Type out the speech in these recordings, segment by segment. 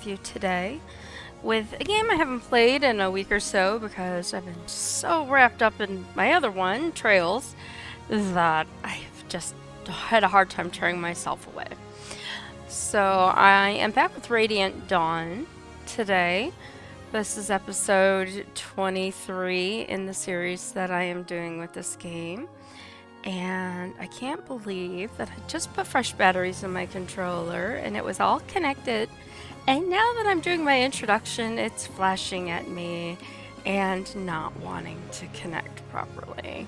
with you today with a game I haven't played in a week or so because I've been so wrapped up in my other one, Trails, that I've just had a hard time tearing myself away. So I am back with Radiant Dawn today. This is episode 23 in the series that I am doing with this game. And I can't believe that I just put fresh batteries in my controller and it was all connected. And now that I'm doing my introduction, it's flashing at me and not wanting to connect properly.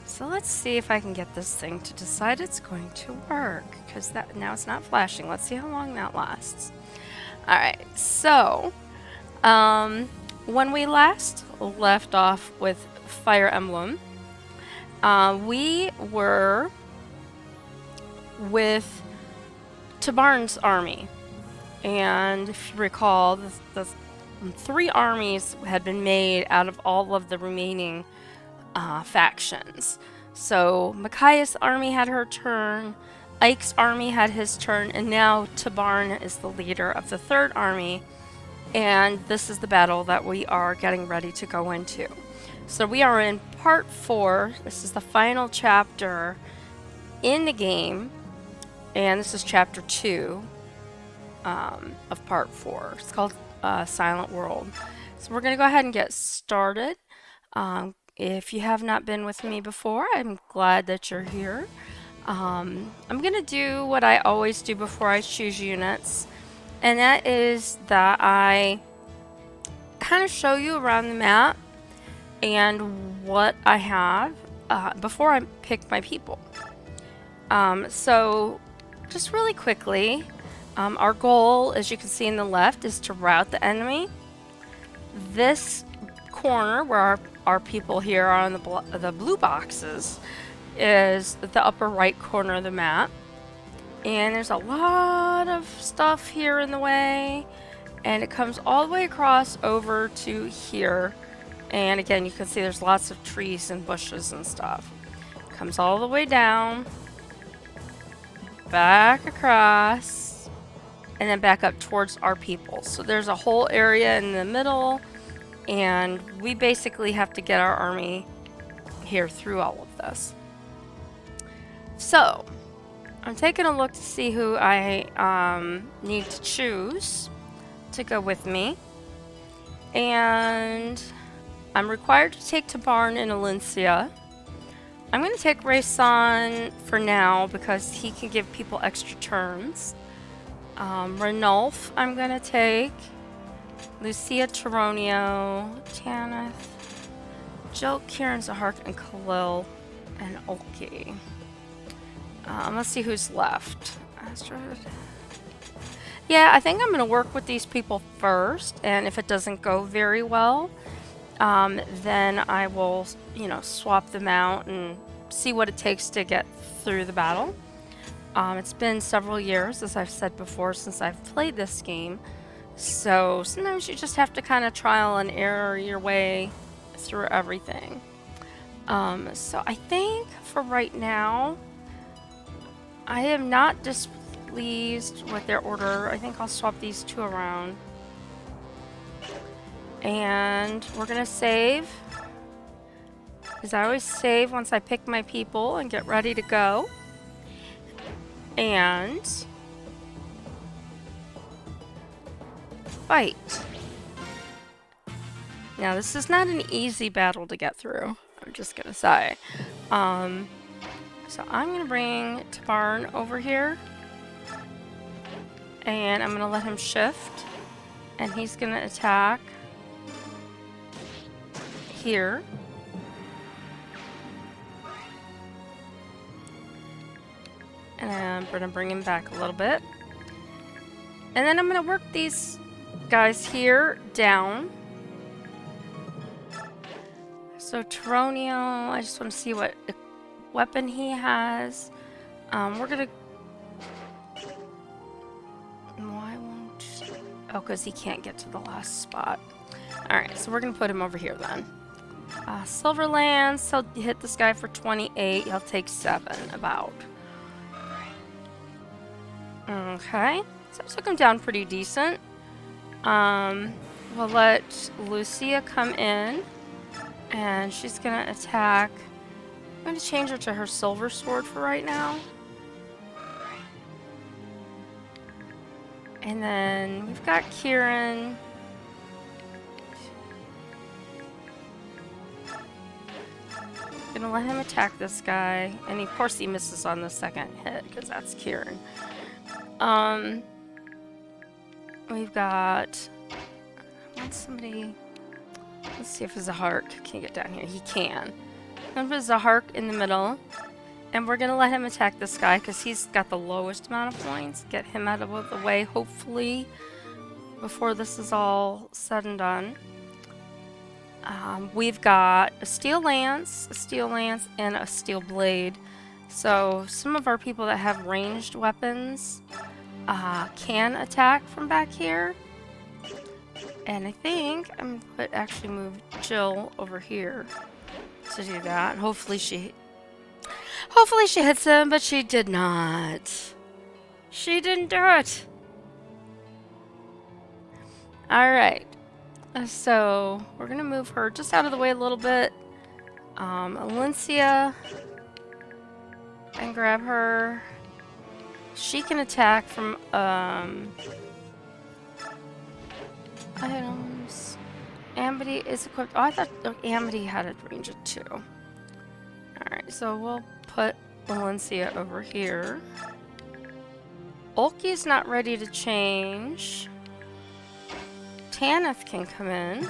So let's see if I can get this thing to decide it's going to work, because now it's not flashing. Let's see how long that lasts. Alright, so when we last left off with Fire Emblem, we were with Tabarn's army. And if you recall, the three armies had been made out of all of the remaining factions. So Micaiah's army had her turn, Ike's army had his turn, and now Tabarn is the leader of the third army. And this is the battle that we are getting ready to go into. So we are in part 4. This is the final chapter in the game. And this is chapter 2 of part 4. It's called Silent World. So we're going to go ahead and get started. If you have not been with me before, I'm glad that you're here. I'm going to do what I always do before I choose units. And that is that I kind of show you around the map and what I have before I pick my people. So just really quickly, our goal, as you can see in the left, is to rout the enemy. This corner where our people here are on the blue boxes is the upper right corner of the map. And there's a lot of stuff here in the way, and it comes all the way across over to here. And again, you can see there's lots of trees and bushes and stuff. It comes all the way down, back across, and then back up towards our people. So there's a whole area in the middle, and we basically have to get our army here through all of this. So I'm taking a look to see who I need to choose to go with me. And I'm required to take Tabarn and Alencia. I'm going to take Rayson for now because he can give people extra turns. Ranulf I'm going to take. Lucia Taronio, Tanith, Jill, Kieran, Zahark, and Khalil, and Ulki. Let's see who's left. Astrid. Yeah, I think I'm going to work with these people first, and if it doesn't go very well, then I will, swap them out and see what it takes to get through the battle. It's been several years, as I've said before, since I've played this game, so sometimes you just have to kind of trial and error your way through everything. So I think for right now, I am not displeased with their order. I think I'll swap these two around. And we're going to save. Because I always save once I pick my people and get ready to go. And fight. Now this is not an easy battle to get through. I'm just going to say. So I'm going to bring Tabarn over here, and I'm going to let him shift, and he's going to attack here. And I'm going to bring him back a little bit. And then I'm going to work these guys here down. So Taronio, I just want to see what weapon he has. We're gonna. Why won't? Oh, because he can't get to the last spot. All right, so we're gonna put him over here then. Silverlands. So hit this guy for 28. He'll take 7 about. Okay, So I took him down pretty decent. We'll let Lucia come in, and she's gonna attack. I'm gonna change her to her silver sword for right now. And then we've got Kieran. Gonna let him attack this guy, and of course he misses on the second hit because that's Kieran. We've got. I want somebody. Let's see if Zahark can get down here. He can. Then put Zahark in the middle, and we're gonna let him attack this guy because he's got the lowest amount of points. Get him out of the way, hopefully, before this is all said and done. We've got a steel lance, and a steel blade. So some of our people that have ranged weapons can attack from back here. And I think I'm going to actually move Jill over here to do that. And hopefully she hits him, but she did not. She didn't do it. All right. So we're going to move her just out of the way a little bit. Alencia, and grab her. She can attack from items. Amity is equipped. Oh, I thought Amity had a range of 2. Alright, so we'll put Alencia over here. Ulki's not ready to change. Tanith can come in.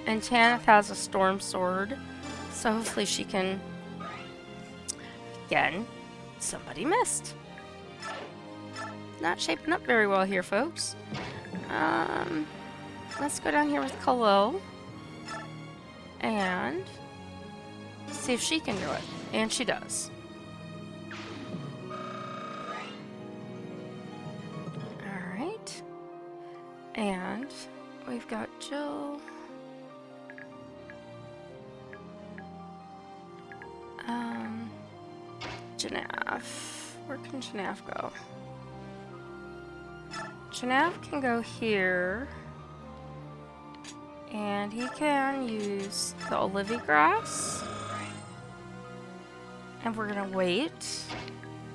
And Tanith has a storm sword. So hopefully she can... Again, somebody missed. Not shaping up very well here, folks. Let's go down here with Khalil. And see if she can do it. And she does. Alright. And we've got Jill. Janaf. Where can Janaf go? Janaf can go here. And he can use the Olivia grass. And we're gonna wait.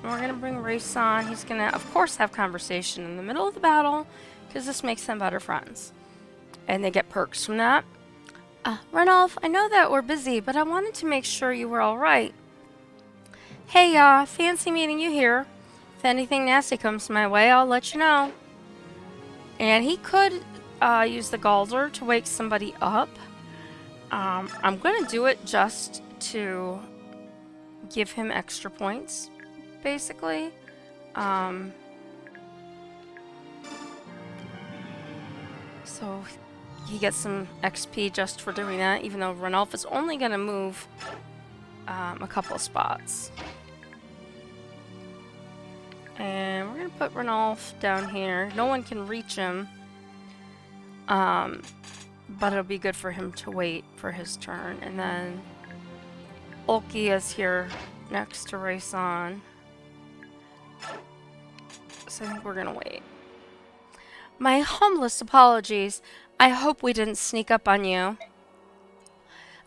And we're gonna bring Race on. He's gonna, of course, have conversation in the middle of the battle, because this makes them better friends. And they get perks from that. Ranulph, I know that we're busy, but I wanted to make sure you were alright. Hey, fancy meeting you here. If anything nasty comes my way, I'll let you know. And he could use the Galder to wake somebody up. I'm going to do it just to give him extra points, basically. So he gets some XP just for doing that, even though Ranulph is only going to move a couple of spots. And we're going to put Ranulph down here. No one can reach him. But it'll be good for him to wait for his turn. And then Ulki is here next to Race on. So I think we're going to wait. My humblest apologies. I hope we didn't sneak up on you.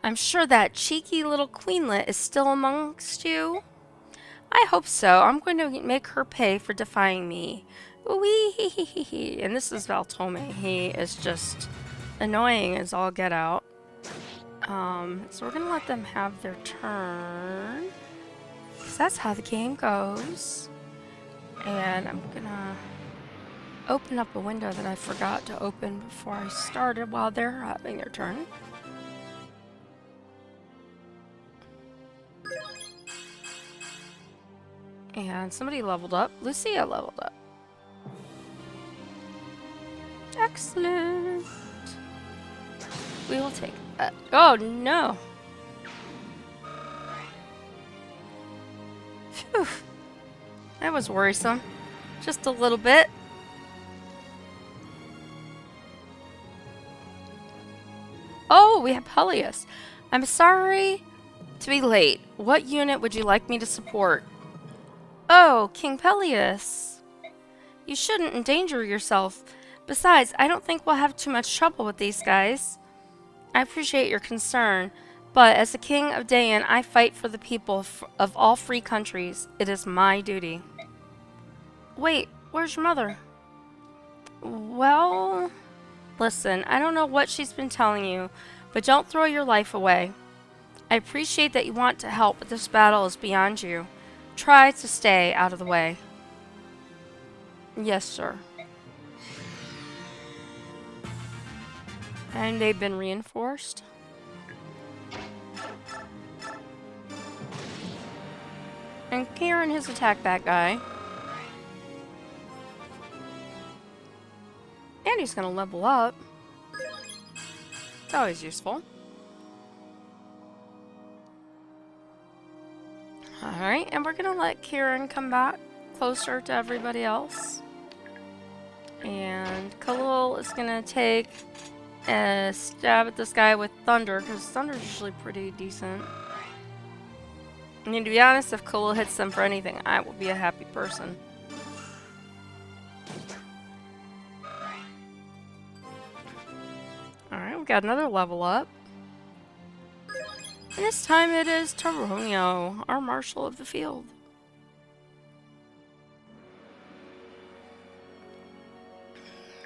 I'm sure that cheeky little queenlet is still amongst you. I hope so. I'm going to make her pay for defying me. Wee. And this is Valtome. He is just annoying as all get out. So we're going to let them have their turn. Because that's how the game goes. And I'm going to open up a window that I forgot to open before I started while they're having their turn. And somebody leveled up. Lucia leveled up. Excellent. We will take that. Oh, no. Phew. That was worrisome. Just a little bit. Oh, we have Peleus. I'm sorry to be late. What unit would you like me to support? Oh, King Peleus. You shouldn't endanger yourself. Besides, I don't think we'll have too much trouble with these guys. I appreciate your concern, but as the king of Dayan, I fight for the people of all free countries. It is my duty. Wait, where's your mother? Well, listen, I don't know what she's been telling you, but don't throw your life away. I appreciate that you want to help, but this battle is beyond you. Try to stay out of the way. Yes, sir. And they've been reinforced. And Karen has attacked that guy. And he's gonna level up. It's always useful. Alright, and we're gonna let Kieran come back closer to everybody else. And Khalil is gonna take a stab at this guy with Thunder, because Thunder's usually pretty decent. I mean, to be honest, if Khalil hits them for anything, I will be a happy person. Alright, we got another level up. And this time it is Romeo, our marshal of the field.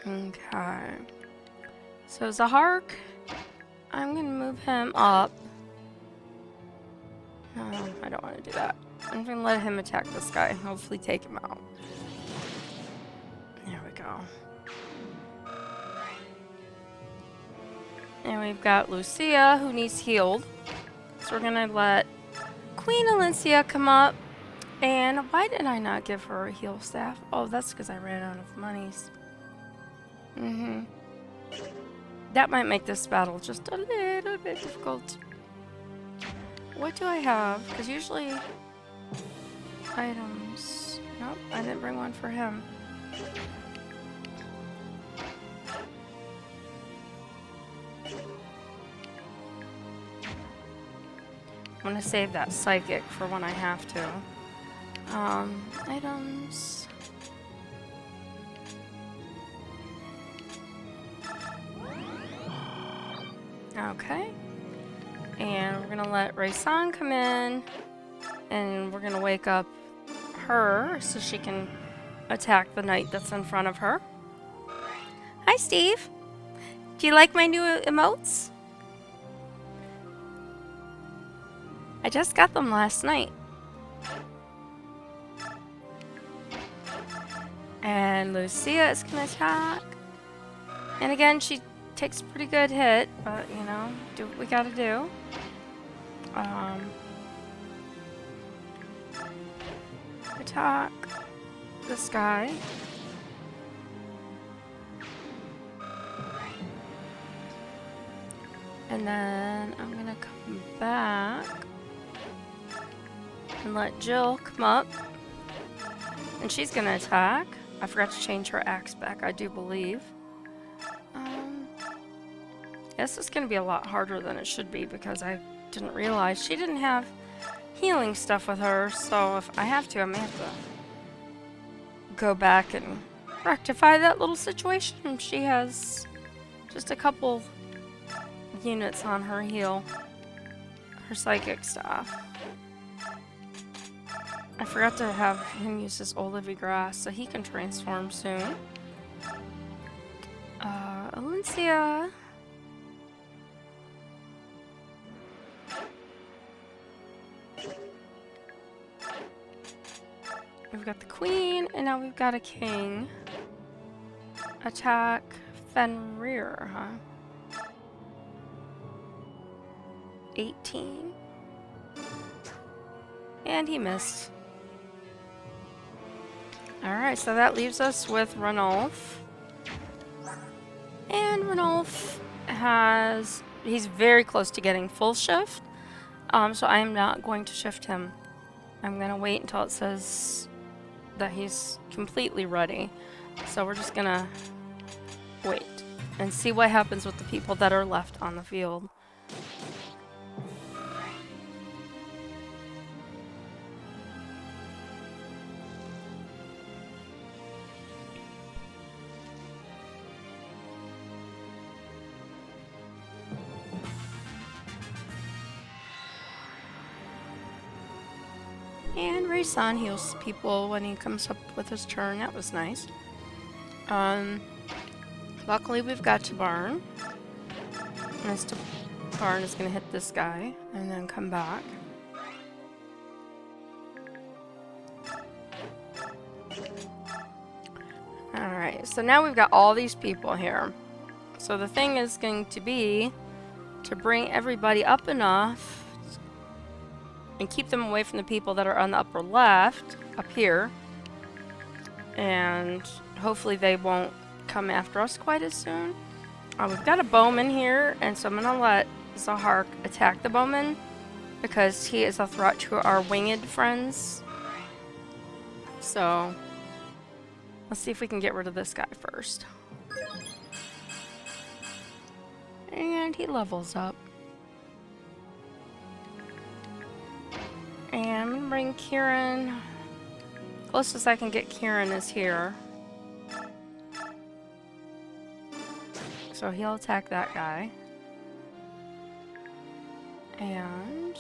Okay. So Zahark, I'm gonna move him up. No, I don't want to do that. I'm gonna let him attack this guy. Hopefully take him out. There we go. And we've got Lucia, who needs healed. So we're gonna let Queen Alencia come up. And why did I not give her a heal staff? Oh, that's because I ran out of monies. That might make this battle just a little bit difficult. What do I have? Because usually items. Nope, I didn't bring one for him. I'm gonna save that psychic for when I have to. Items. Okay. And we're gonna let Raysan come in, and we're gonna wake up her so she can attack the knight that's in front of her. Hi, Steve. Do you like my new emotes? I just got them last night. And Lucia is gonna attack. And again, she takes a pretty good hit, but you know, do what we gotta do. Attack this guy. And then I'm gonna come back and let Jill come up. And she's gonna attack. I forgot to change her axe back, I do believe. This is gonna be a lot harder than it should be because I didn't realize she didn't have healing stuff with her, so if I have to, I may have to go back and rectify that little situation. She has just a couple units on her heal, her psychic stuff. I forgot to have him use his Olivia Grass, so he can transform soon. Alencia. We've got the queen, and now we've got a king. Attack Fenrir, huh? 18. And he missed. Alright, so that leaves us with Ranulf. And Ranulf he's very close to getting full shift. So I am not going to shift him. I'm going to wait until it says that he's completely ready. So we're just going to wait and see what happens with the people that are left on the field. And Rayson heals people when he comes up with his turn. That was nice. Luckily we've got Tabarn. And this Tabarn is going to hit this guy and then come back. Alright, so now we've got all these people here. So the thing is going to be to bring everybody up enough and keep them away from the people that are on the upper left, up here. And hopefully they won't come after us quite as soon. We've got a bowman here, and so I'm going to let Zahar attack the bowman because he is a threat to our winged friends. So let's see if we can get rid of this guy first. And he levels up. And I'm going to bring Kieran. Closest I can get Kieran is here. So he'll attack that guy. And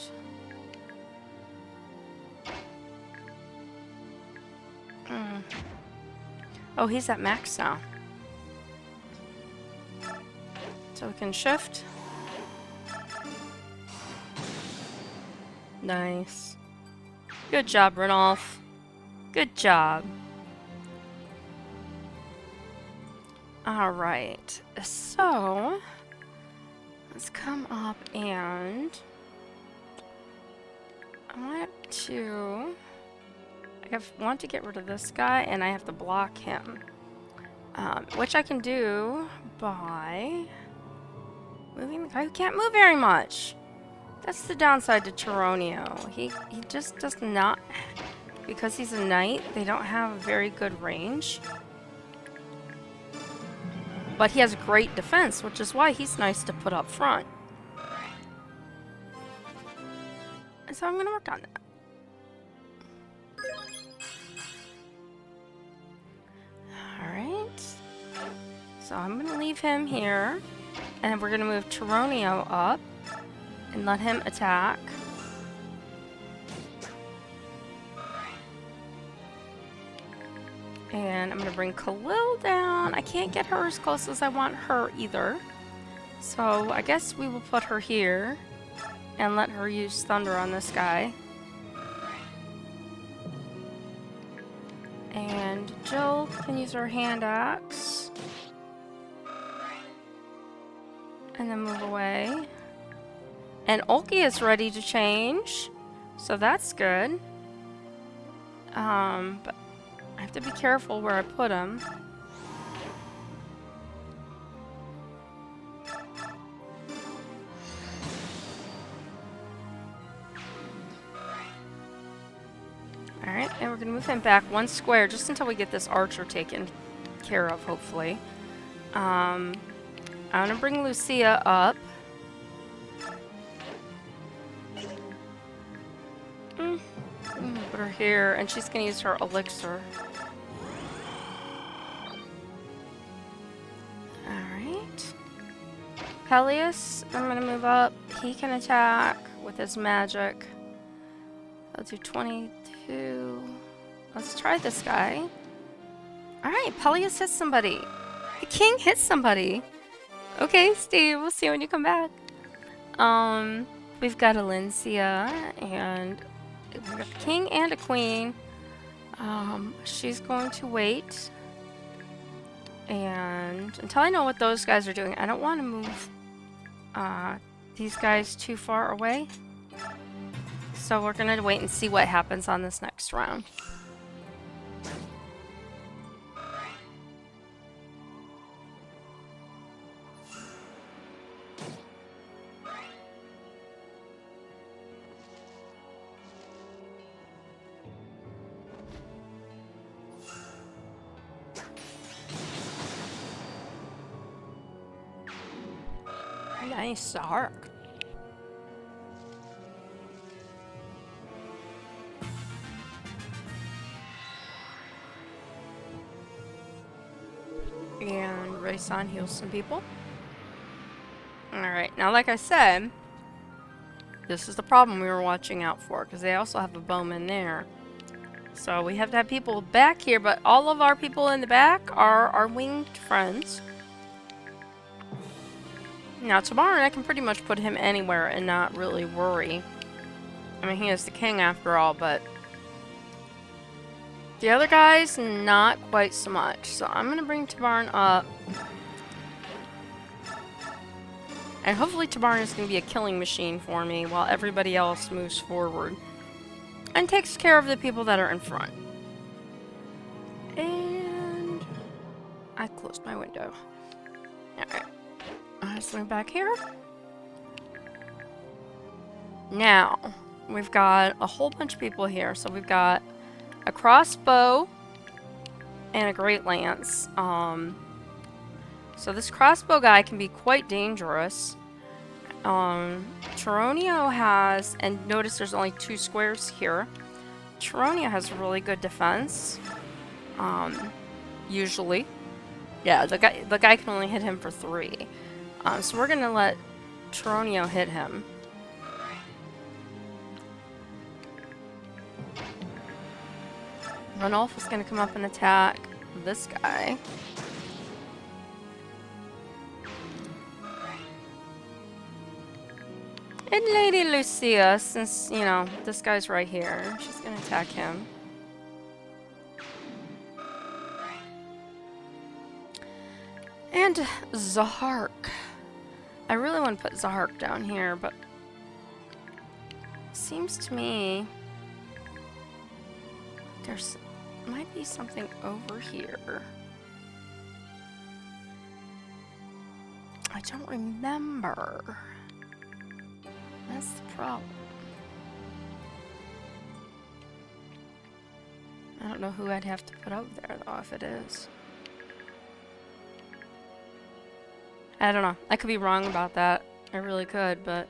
oh, he's at max now. So we can shift. Nice. Good job, Renolf. Good job. Alright, so let's come up and I want to get rid of this guy and I have to block him. Which I can do by moving the guy who can't move very much. That's the downside to Cheronio. He just does not, because he's a knight, they don't have a very good range. But he has great defense, which is why he's nice to put up front. And so I'm going to work on that. Alright. So I'm going to leave him here. And then we're going to move Cheronio up and let him attack. And I'm going to bring Khalil down. I can't get her as close as I want her either. So I guess we will put her here and let her use Thunder on this guy. And Jill can use her hand axe. And then move away. And Ulki is ready to change. So that's good. But I have to be careful where I put him. Alright, and we're going to move him back one square just until we get this archer taken care of, hopefully. I'm going to bring Lucia up. I'm gonna put her here, and she's going to use her elixir. Alright. Peleus, I'm going to move up. He can attack with his magic. I'll do 22. Let's try this guy. Alright, Peleus hits somebody. The king hits somebody. Okay, Steve, we'll see you when you come back. We've got Alencia, and we've got a king and a queen. She's going to wait. And until I know what those guys are doing, I don't want to move these guys too far away. So we're going to wait and see what happens on this next round. Nice arc. And Rayson heals some people. Alright, now like I said, this is the problem we were watching out for, because they also have a bowman there. So we have to have people back here, but all of our people in the back are our winged friends. Now, Tabarin, I can pretty much put him anywhere and not really worry. I mean, he is the king after all, but the other guys, not quite so much. So I'm going to bring Tabarin up. And hopefully Tabarin is going to be a killing machine for me while everybody else moves forward. And takes care of the people that are in front. And I closed my window. Alright. Let's move back here. Now, we've got a whole bunch of people here. So we've got a crossbow and a great lance. So this crossbow guy can be quite dangerous. Chironio has, and notice there's only 2 squares here. Chironio has really good defense. Usually. Yeah, the guy can only hit him for 3. So we're gonna let Chironio hit him. Ranulf is gonna come up and attack this guy. And Lady Lucia, since, you know, this guy's right here, she's gonna attack him. And Zahark. I really want to put Zahark down here, but it seems to me there's might be something over here. I don't remember. That's the problem. I don't know who I'd have to put out there, though, if it is. I don't know. I could be wrong about that. I really could, but...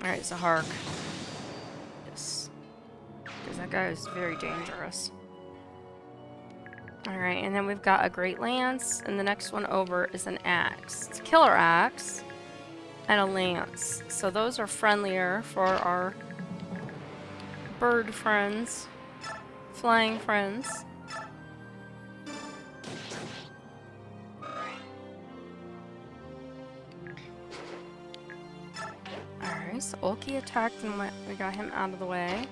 Alright, Zahark. Yes. Because that guy is very dangerous. Alright, and then we've got a great lance, and the next one over is an axe. It's a killer axe. And a lance. So those are friendlier for our bird friends. Flying friends. Alright, so Ulki attacked and we got him out of the way.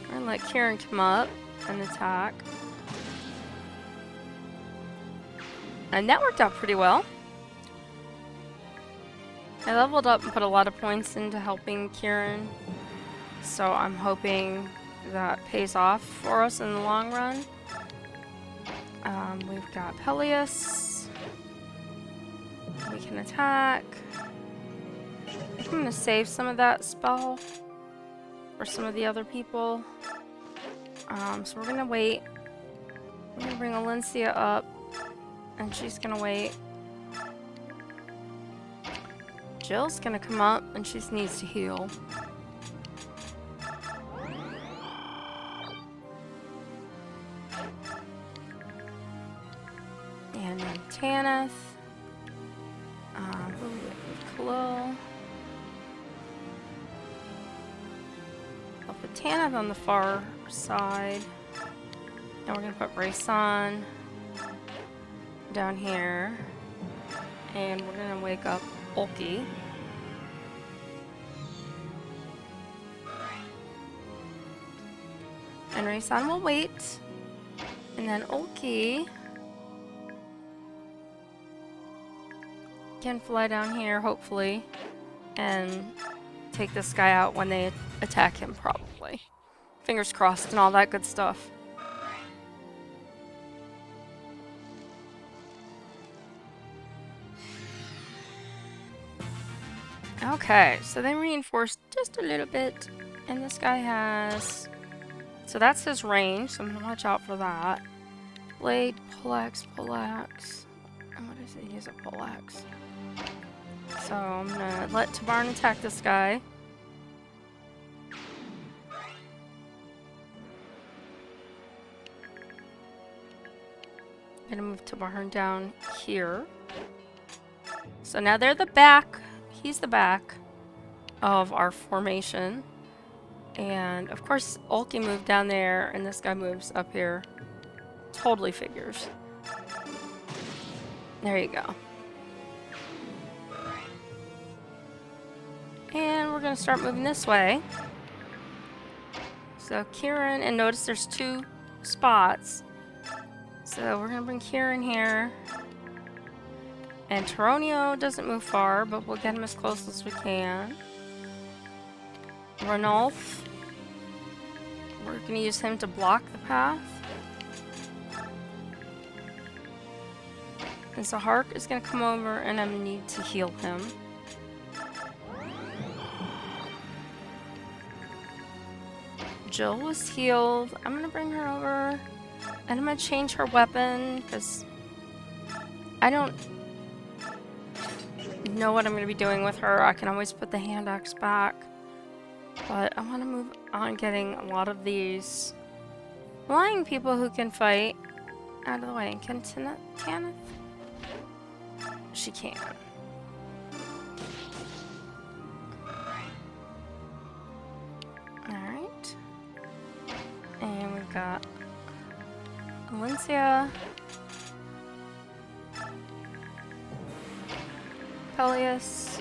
We're gonna let Kieran come up and attack. And that worked out pretty well. I leveled up and put a lot of points into helping Kieran, so I'm hoping that pays off for us in the long run. We've got Peleus. We can attack. I think I'm going to save some of that spell for some of the other people. So we're going to wait. We're going to bring Alencia up, and she's going to wait. Jill's gonna come up, and she needs to heal. And then Tanith. Khalil. I'll put Tanith on the far side. And we're gonna put Rayson down here. And we're gonna wake up Ulki. And Rayson will wait. And then Ulki can fly down here, hopefully, and take this guy out when they attack him, probably. Fingers crossed and all that good stuff. Okay, so they reinforced just a little bit, and this guy has... So that's his range, so I'm going to watch out for that. Blade, poleaxe. And what is it? He's a poleaxe. So I'm going to let Tabarn attack this guy. I'm going to move Tabarn down here. So now they're the back. He's the back of our formation. And of course, Ulky moved down there, and this guy moves up here. Totally figures. There you go. And we're gonna start moving this way. So Kieran, and notice there's 2 spots. So we're gonna bring Kieran here. And Taronio doesn't move far, but we'll get him as close as we can. Ranulf, we're gonna use him to block the path. And so Hark is gonna come over, and I'm gonna need to heal him. Jill was healed. I'm gonna bring her over, and I'm gonna change her weapon because I don't know what I'm gonna be doing with her. I can always put the hand axe back, but I want to move on getting a lot of these flying people who can fight out of the way. Can Tanith? She can. Alright. And we've got Valencia, Peleus,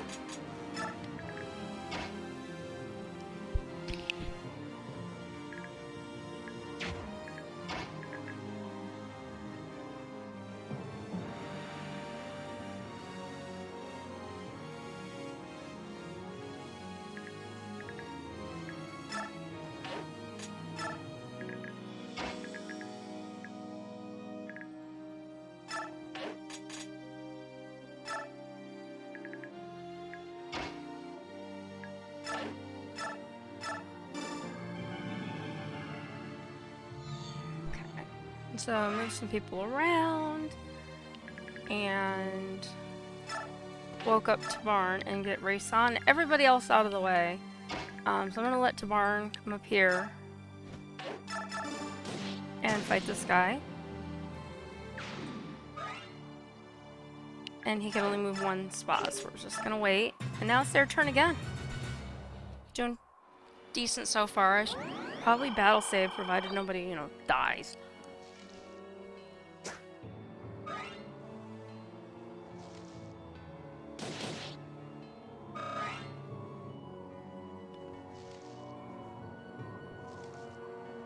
so move some people around, and woke up Tabarn and get race on everybody else out of the way. So I'm gonna let Tabarn come up here and fight this guy. And he can only move 1 spot, so we're just gonna wait. And now it's their turn again. Doing decent so far. I should probably battle save, provided nobody, you know, dies.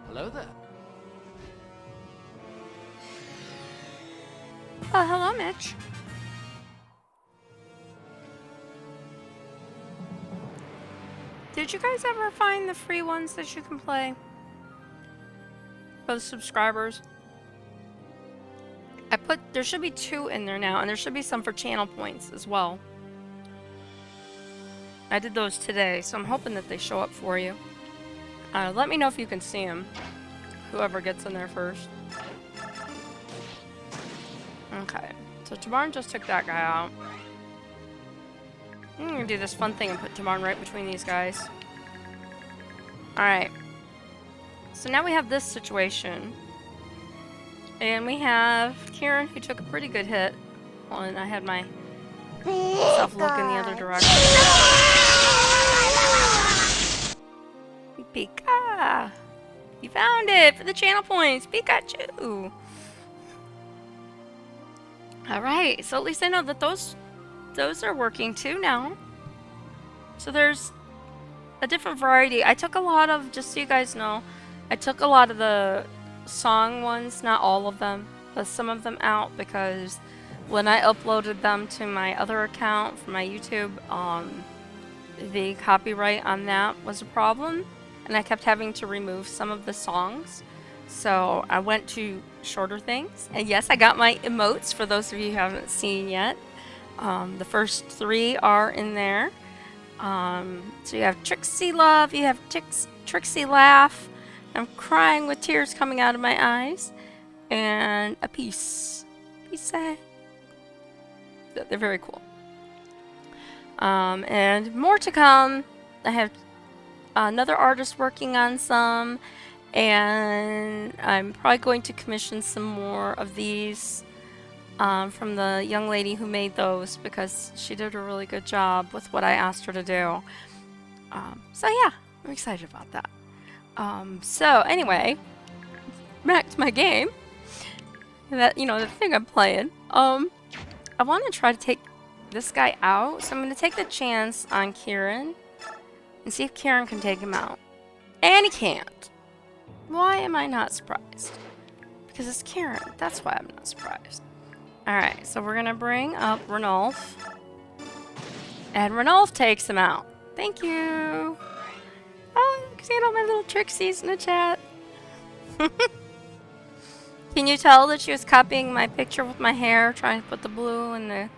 Hello there. Hello, Mitch. Did you guys ever find the free ones that you can play for the subscribers? There should be 2 in there now, and there should be some for channel points as well. I did those today, so I'm hoping that they show up for you. Let me know if you can see them. Whoever gets in there first. Okay, so Tabarn just took that guy out. I'm gonna do this fun thing and put Tabarn right between these guys. Alright. So now we have this situation. And we have Kieran, who took a pretty good hit. Well, and I had myself look in the other direction. Pika! You found it for the channel points! Pikachu! Alright, so at least I know that those are working too now. So there's a different variety. I took a lot of, just so you guys know, I took a lot of the song ones, not all of them, but some of them out because when I uploaded them to my other account for my YouTube, the copyright on that was a problem, and I kept having to remove some of the songs. So I went to shorter things, and yes, I got my emotes for those of you who haven't seen yet. The first 3 are in there. So you have Trixie Love, you have Trixie Laugh, I'm crying with tears coming out of my eyes, and a peace. Peace sad. They're very cool. And more to come. I have another artist working on some, and I'm probably going to commission some more of these from the young lady who made those, because she did a really good job with what I asked her to do. So yeah, I'm excited about that. So anyway, back to my game. That, you know, the thing I'm playing. I want to try to take this guy out, so I'm going to take the chance on Kieran and see if Kieran can take him out. And he can't. Why am I not surprised? Because it's Kieran. That's why I'm not surprised. Alright, so we're going to bring up Ranulf. And Ranulf takes him out. Thank you. Oh, seeing all my little trixies in the chat. Can you tell that she was copying my picture with my hair, trying to put the blue and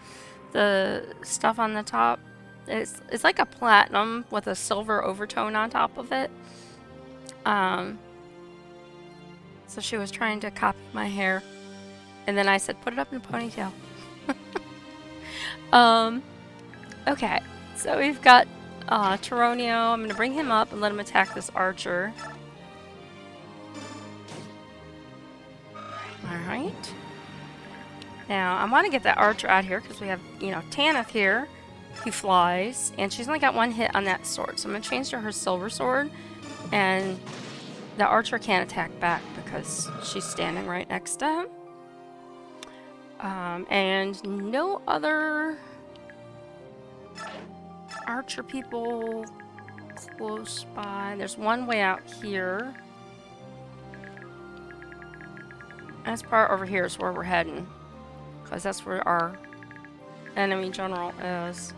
the stuff on the top? It's like a platinum with a silver overtone on top of it. So she was trying to copy my hair, and then I said, put it up in a ponytail. Okay, so we've got Taronio. I'm gonna bring him up and let him attack this archer. Alright. Now, I want to get that archer out here because we have, you know, Tanith here who flies, and she's only got one hit on that sword. So I'm going to change to her silver sword, and the archer can't attack back because she's standing right next to him. And no other archer people close by. There's one way out here. This part over here is where we're heading, because that's where our enemy general is.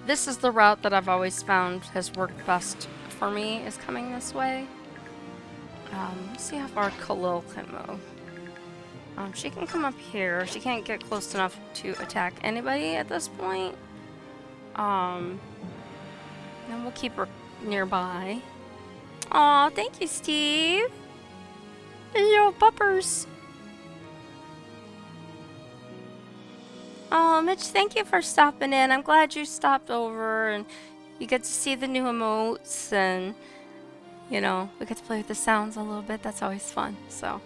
This is the route that I've always found has worked best for me, is coming this way. Let's see how far Khalil can move. She can come up here. She can't get close enough to attack anybody at this point. And we'll keep her nearby. Aw, thank you, Steve. Yo, puppers. Oh, Mitch, thank you for stopping in. I'm glad you stopped over and you get to see the new emotes and, you know, we get to play with the sounds a little bit. That's always fun. So,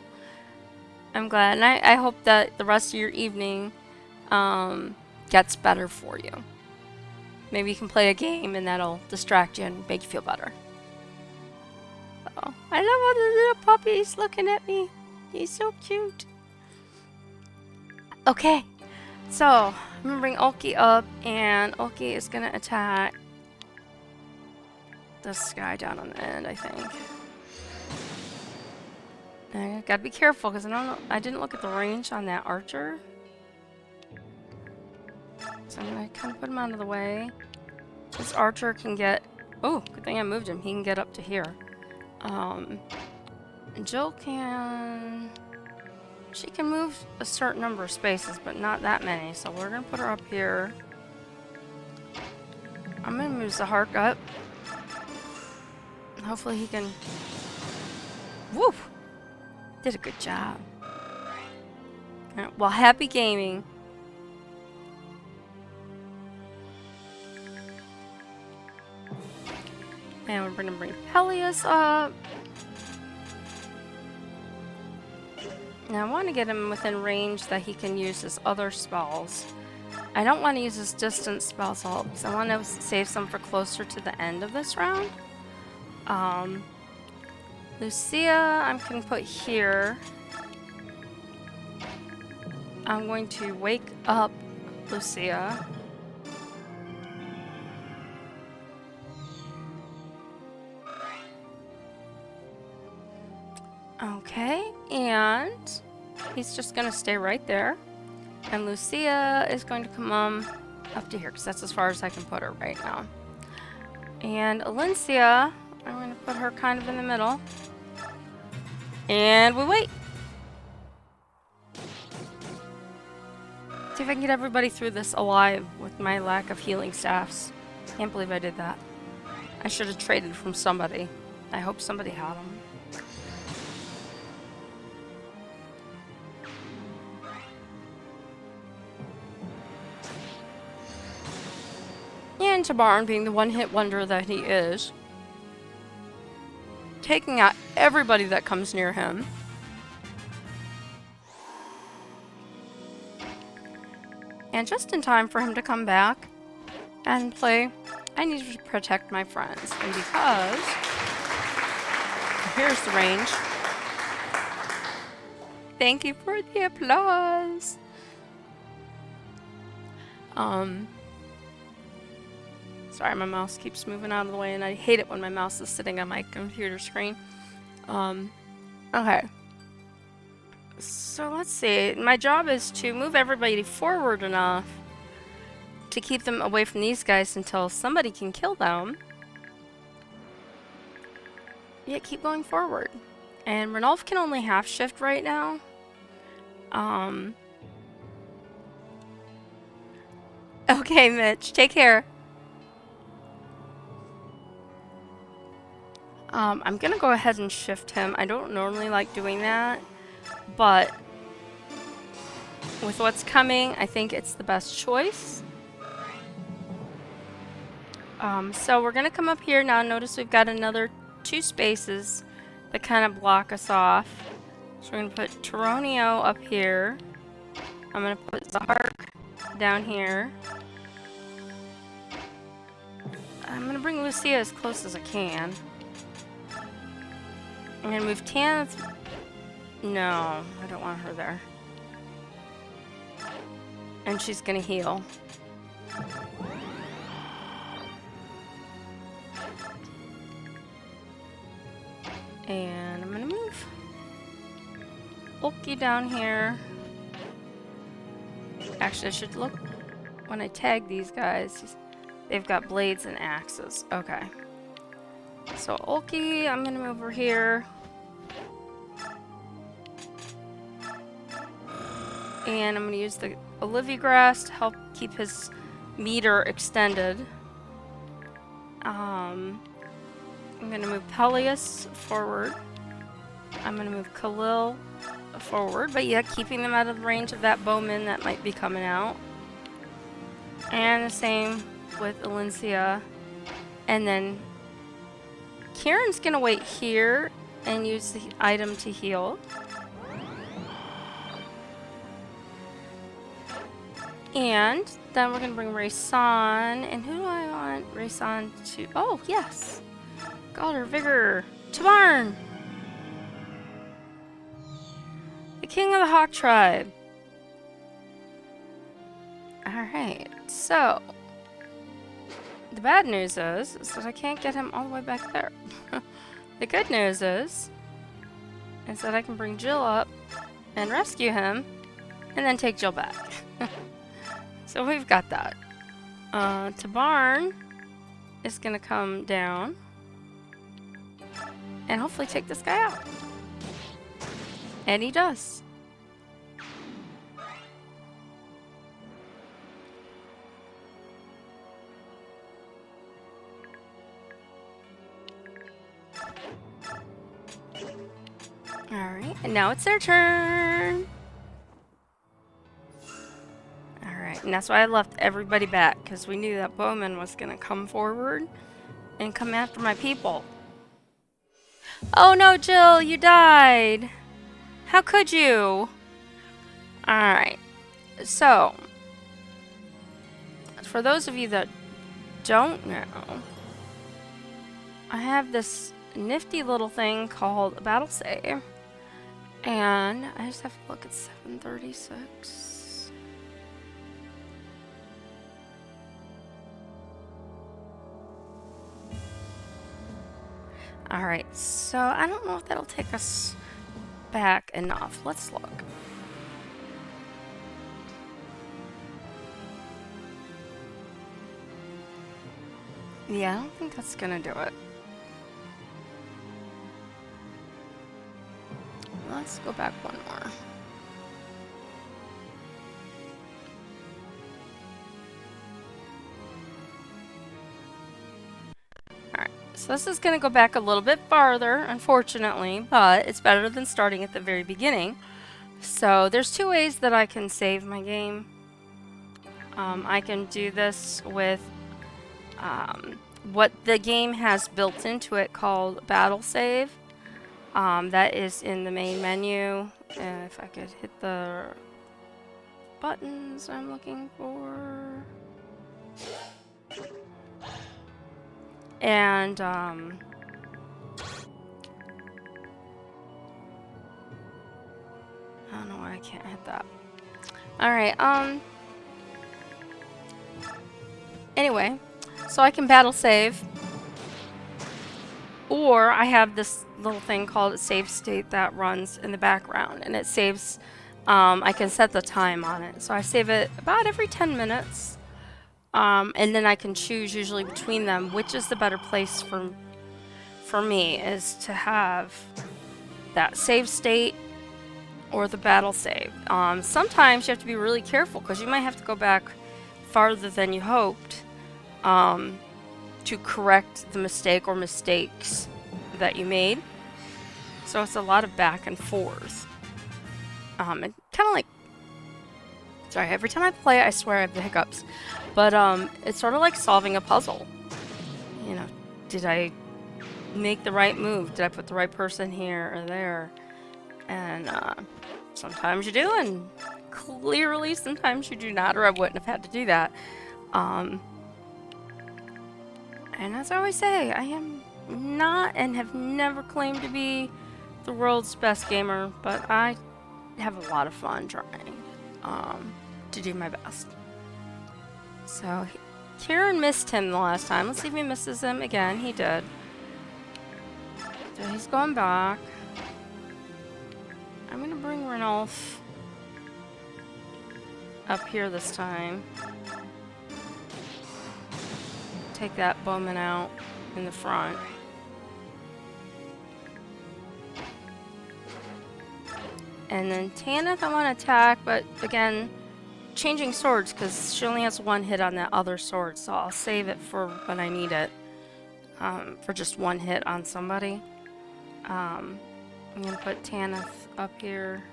I'm glad. And I hope that the rest of your evening gets better for you. Maybe you can play a game and that'll distract you and make you feel better. Oh, I love all the little puppies looking at me. He's so cute. Okay, so I'm gonna bring Ulki up, and Ulki is gonna attack this guy down on the end, I think. And I gotta be careful because I didn't look at the range on that archer. So I'm gonna kind of put him out of the way. This archer can get. Oh, good thing I moved him. He can get up to here. Jill can. She can move a certain number of spaces, but not that many. So we're gonna put her up here. I'm gonna move Zahar up. Hopefully he can. Woo! Did a good job. Alright, well, happy gaming. And we're gonna bring Peleus up. Now I want to get him within range that he can use his other spells. I don't want to use his distance spells, so I want to save some for closer to the end of this round. Lucia, I'm going to put here. I'm going to wake up Lucia. Okay, and he's just going to stay right there. And Lucia is going to come up to here, because that's as far as I can put her right now. And Alencia, I'm going to put her kind of in the middle. And we wait. See if I can get everybody through this alive with my lack of healing staffs. Can't believe I did that. I should have traded from somebody. I hope somebody had them. And Tabarn, being the one-hit wonder that he is, taking out everybody that comes near him. And just in time for him to come back and play I need to protect my friends. And because here's the range. Thank you for the applause. Sorry, my mouse keeps moving out of the way, and I hate it when my mouse is sitting on my computer screen. Okay. So let's see. My job is to move everybody forward enough to keep them away from these guys until somebody can kill them. Yeah, keep going forward. And Ranulph can only half shift right now. Okay, Mitch, take care. I'm gonna go ahead and shift him. I don't normally like doing that, but with what's coming, I think it's the best choice. So we're gonna come up here now. Notice we've got another 2 spaces that kind of block us off. So we're gonna put Taronio up here. I'm gonna put Zahark down here. I'm gonna bring Lucia as close as I can. I'm gonna move Tanith. No, I don't want her there. And she's gonna heal. And I'm gonna move Ulki down here. Actually, I should look when I tag these guys. They've got blades and axes. Okay. So Ulki, I'm gonna move over here. And I'm gonna use the Olivia Grass to help keep his meter extended. I'm gonna move Peleus forward. I'm gonna move Khalil forward, but yeah, keeping them out of range of that bowman that might be coming out. And the same with Alencia. And then Kieran's gonna wait here and use the item to heal. And then we're gonna bring Raysan. And who do I want Raysan to? Oh, yes. God, her vigor. Tabarn! The king of the Hawk tribe. Alright, so the bad news is that I can't get him all the way back there. The good news is that I can bring Jill up and rescue him and then take Jill back. So we've got that. Tabarn is gonna come down and hopefully take this guy out. And he does. Alright, and now it's their turn. Alright, and that's why I left everybody back, because we knew that Bowman was going to come forward and come after my people. Oh no, Jill, you died. How could you? Alright, so, for those of you that don't know, I have this nifty little thing called a battle save. And I just have to look at 736. Alright, so I don't know if that'll take us back enough. Let's look. Yeah, I don't think that's gonna do it. Let's go back one more. Alright, so this is going to go back a little bit farther, unfortunately, but it's better than starting at the very beginning. So there's 2 ways that I can save my game. I can do this with what the game has built into it called Battle Save. That is in the main menu. If I could hit the buttons I'm looking for. And I don't know why I can't hit that. Alright, anyway, so I can battle save. Or I have this little thing called a save state that runs in the background, and it saves, I can set the time on it. So I save it about every 10 minutes. And then I can choose usually between them, which is the better place for me, is to have that save state or the battle save. Sometimes you have to be really careful because you might have to go back farther than you hoped to correct the mistake or mistakes that you made. So it's a lot of back and forth. And kind of like, sorry, every time I play it, I swear I have the hiccups. But it's sort of like solving a puzzle. You know, did I make the right move? Did I put the right person here or there? And sometimes you do, and clearly sometimes you do not, or I wouldn't have had to do that. And as I always say, I am not and have never claimed to be the world's best gamer, but I have a lot of fun trying to do my best. So Kieran missed him the last time. Let's see if he misses him again. He did. So he's going back. I'm gonna bring Ranulf up here this time. Take that bowman out in the front. And then Tanith I want to attack, but again, changing swords because she only has one hit on that other sword, so I'll save it for when I need it. For just one hit on somebody. I'm gonna put Tanith up here.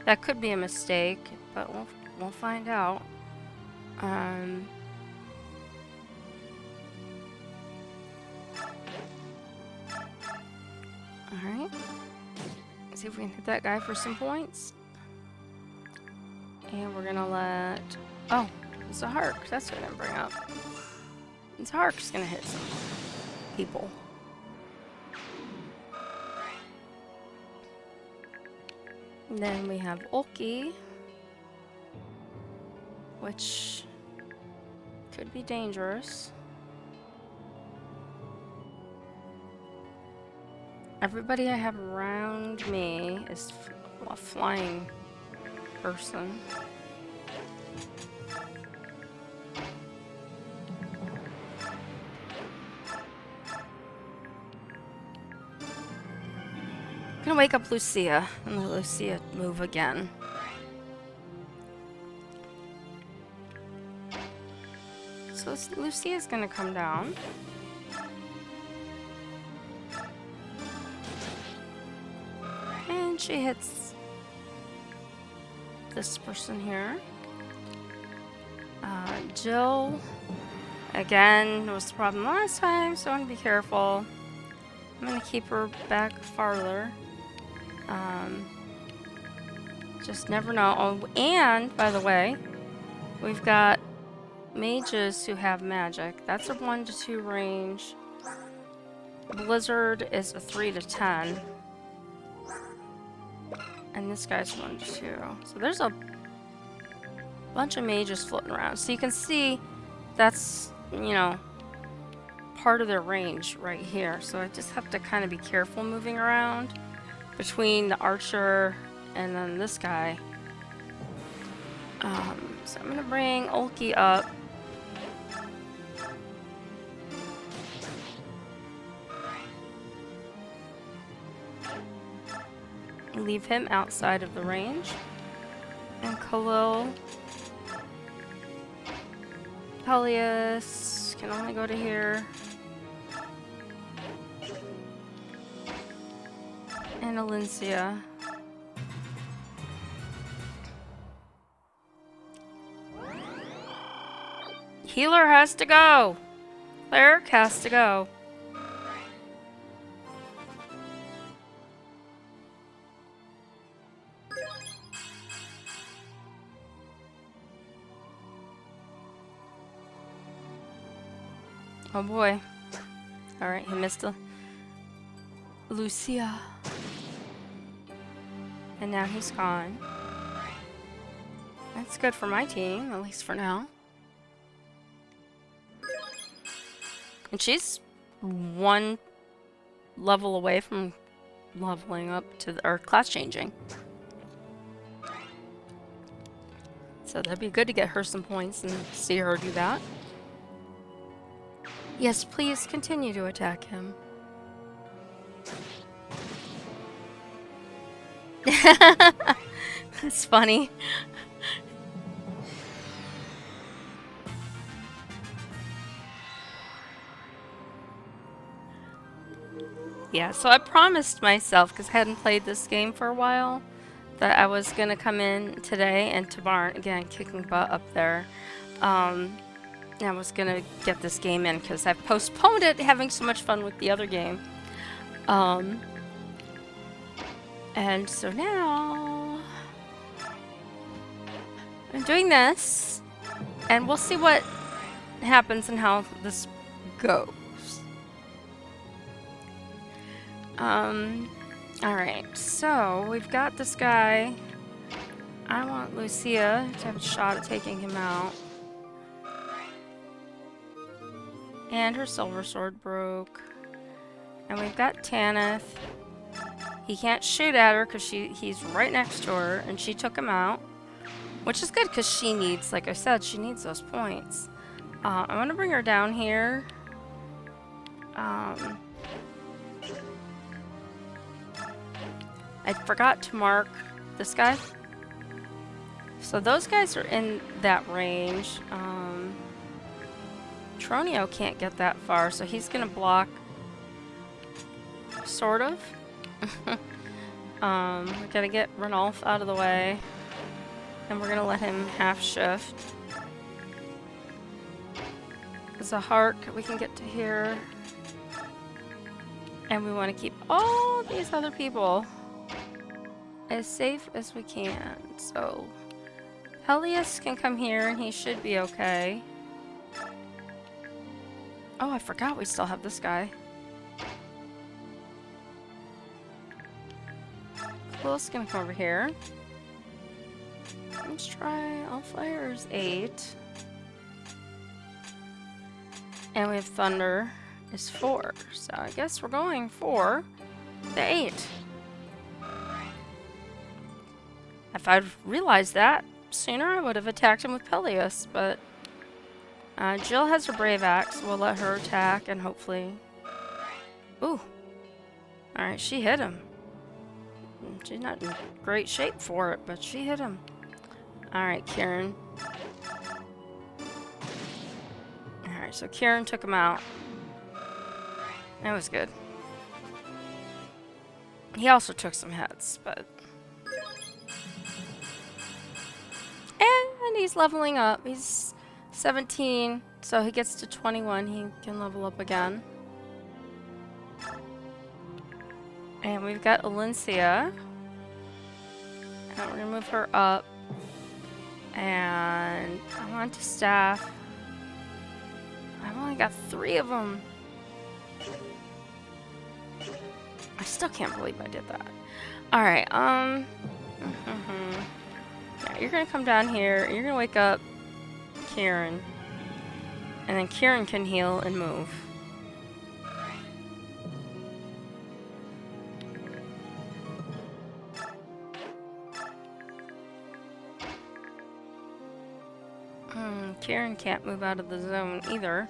That could be a mistake, but we'll find out. Alright. See if we can hit that guy for some points. And we're gonna let... Oh, it's a Hark. That's what I didn't bring up. It's Hark's gonna hit some people. And then we have Ulki, which could be dangerous. Everybody I have around me is a flying person. I'm gonna wake up Lucia and let Lucia move again. So Lucia's gonna come down. And she hits this person here. Jill, again, was the problem last time, so I'm gonna be careful. I'm gonna keep her back farther. Just never know. Oh, and, by the way, we've got mages who have magic. That's a 1 to 2 range. Blizzard is a 3 to 10. And this guy's 1 to 2. So there's a bunch of mages floating around. So you can see that's, you know, part of their range right here. So I just have to kind of be careful moving around between the archer and then this guy. So I'm gonna bring Ulki up. Leave him outside of the range. And Khalil. Peleus can only go to here. And Alencia. Healer has to go. Cleric has to go. Oh boy. Alright, he missed a Lucia. And now he's gone. That's good for my team, at least for now. And she's one level away from leveling up to or class changing. So that'd be good to get her some points and see her do that. Yes, please continue to attack him. That's funny. Yeah, so I promised myself, because I hadn't played this game for a while, that I was going to come in today and to Barn, again, kicking butt up there. I was going to get this game in because I've postponed it, having so much fun with the other game. And so now I'm doing this, and we'll see what happens and how this goes. Alright, so we've got this guy. I want Lucia to have a shot at taking him out. And her silver sword broke. And we've got Tanith. He can't shoot at her because he's right next to her, and she took him out. Which is good because she needs, like I said, she needs those points. I'm going to bring her down here. I forgot to mark this guy. So those guys are in that range. Tronio can't get that far, so he's gonna block. Sort of. We gotta get Ranulf out of the way. And we're gonna let him half shift. As a Hark, we can get to here. And we want to keep all these other people as safe as we can. So Peleus can come here and he should be okay. Oh, I forgot we still have this guy. Close gonna come over here. Let's try all fires 8. And we have Thunder is 4. So I guess we're going for the 8. If I'd realized that sooner, I would have attacked him with Peleus, but Jill has her Brave Axe. We'll let her attack and hopefully... Ooh. Alright, she hit him. She's not in great shape for it, but she hit him. Alright, Kieran. Alright, so Kieran took him out. That was good. He also took some hits, but... And he's leveling up. He's 17, so he gets to 21. He can level up again. And we've got Alencia. And we're gonna move her up. And I want to staff. I've only got 3 of them. I still can't believe I did that. Alright, yeah, you're gonna come down here. You're gonna wake up Kieran. And then Kieran can heal and move. Kieran can't move out of the zone either.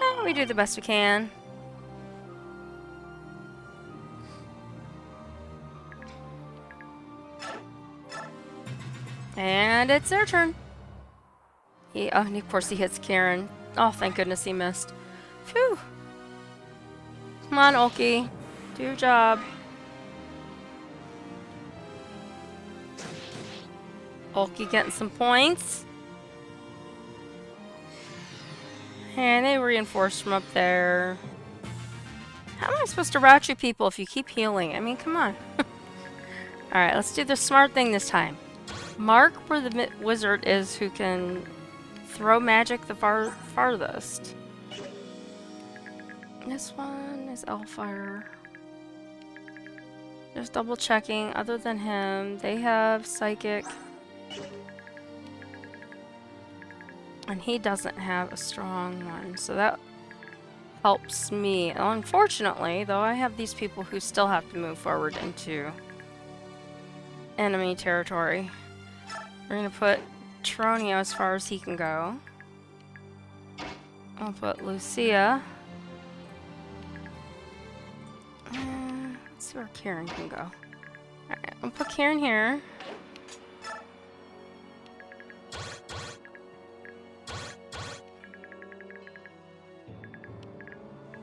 Oh, we do the best we can. And it's their turn. Oh, and of course he hits Kieran. Oh, thank goodness he missed. Phew. Come on, Ulki. Do your job. Ulki getting some points. And they reinforced from up there. How am I supposed to route you people if you keep healing? I mean, come on. Alright, let's do the smart thing this time. Mark where the wizard is who can throw magic the farthest. This one is Elfire. Just double checking. Other than him, they have Psychic. And he doesn't have a strong one, so that helps me. Unfortunately, though, I have these people who still have to move forward into enemy territory. We're gonna put Tronio as far as he can go. I'll put Lucia. Let's see where Kieran can go. Alright, I'll put Kieran here.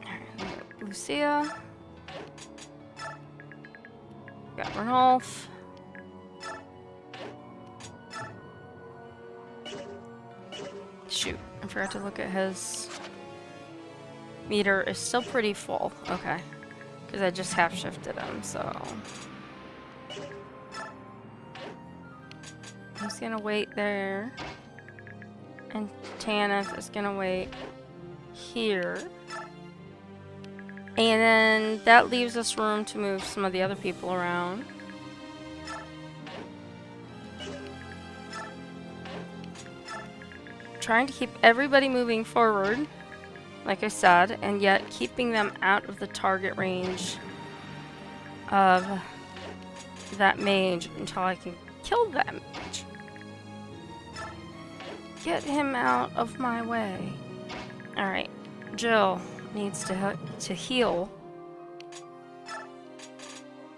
Alright, Lucia. Got Renolf. Shoot, I forgot to look at his meter. Is still pretty full. Okay. Because I just half shifted him, so. He's gonna wait there. And Tanith is gonna wait here. And then that leaves us room to move some of the other people around. Trying to keep everybody moving forward, like I said, and yet keeping them out of the target range of that mage until I can kill that mage. Get him out of my way. Alright, Jill needs to heal.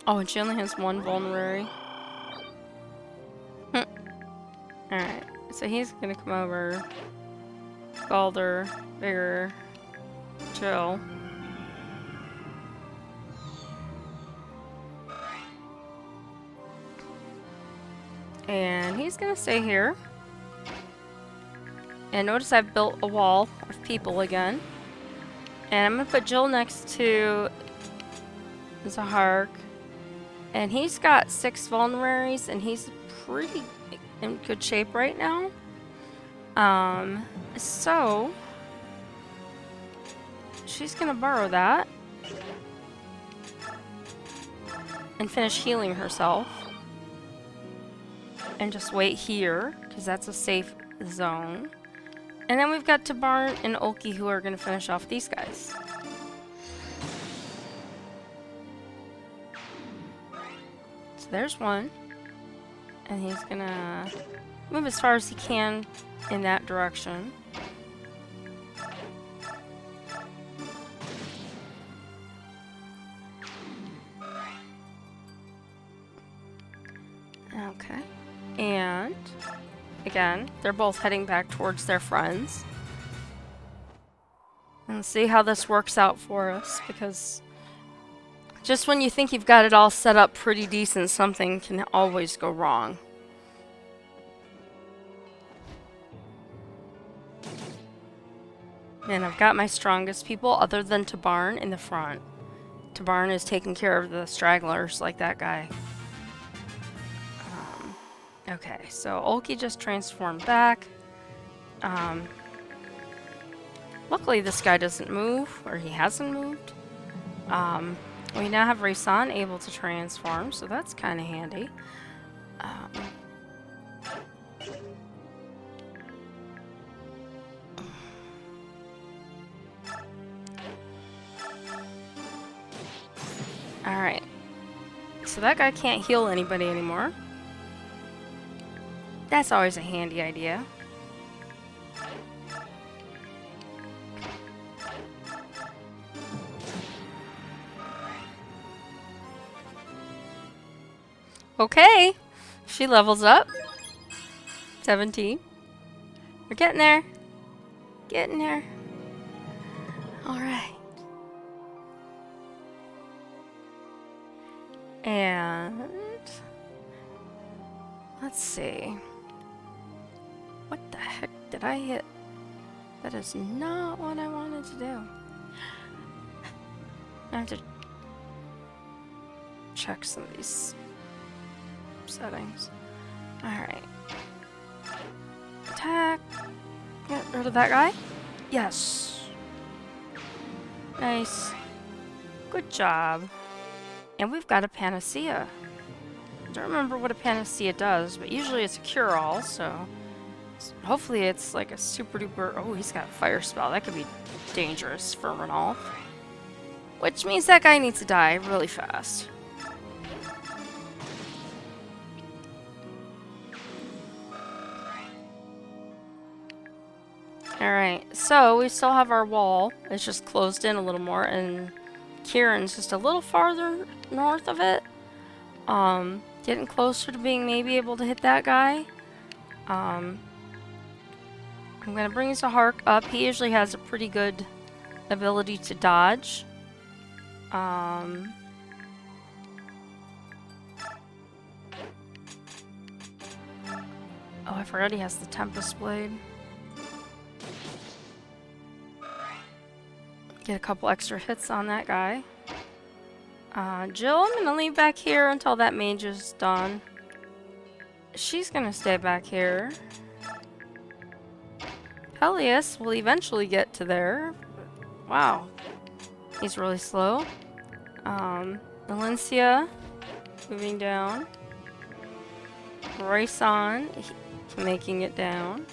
Oh, and she only has one vulnerary. Alright, so he's gonna come over. Balder, Bigger, Jill. And he's gonna stay here. And notice I've built a wall of people again. And I'm gonna put Jill next to Zahark. And he's got 6 vulneraries, and he's pretty in good shape right now. So she's gonna borrow that and finish healing herself. And just wait here, because that's a safe zone. And then we've got Tabarn and Ulki who are gonna finish off these guys. So there's one. And he's gonna move as far as he can in that direction. Okay. And again, they're both heading back towards their friends. And see how this works out for us, because just when you think you've got it all set up pretty decent, something can always go wrong. And I've got my strongest people other than Tabarn in the front. Tabarn is taking care of the stragglers like that guy. Okay, so Ulki just transformed back. Luckily this guy doesn't move, or he hasn't moved. We now have Raysan able to transform, so that's kind of handy. Alright. So that guy can't heal anybody anymore. That's always a handy idea. Okay. She levels up. 17. We're getting there. Getting there. Alright. And let's see. What the heck did I hit? That is not what I wanted to do. I have to check some of these settings. Alright. Attack. Get rid of that guy. Yes. Nice. Good job. And we've got a panacea. I don't remember what a panacea does, but usually it's a cure-all, so hopefully it's like a super duper... Oh, he's got a fire spell. That could be dangerous for Renal. Which means that guy needs to die really fast. Alright, so we still have our wall. It's just closed in a little more, and Kieran's just a little farther north of it. Getting closer to being maybe able to hit that guy. I'm gonna bring Zahark up. He usually has a pretty good ability to dodge. Oh, I forgot he has the Tempest Blade. Get a couple extra hits on that guy. Jill, I'm gonna leave back here until that mage is done. She's gonna stay back here. Peleus will eventually get to there. Wow. He's really slow. Valencia, moving down. Rayson, making it down.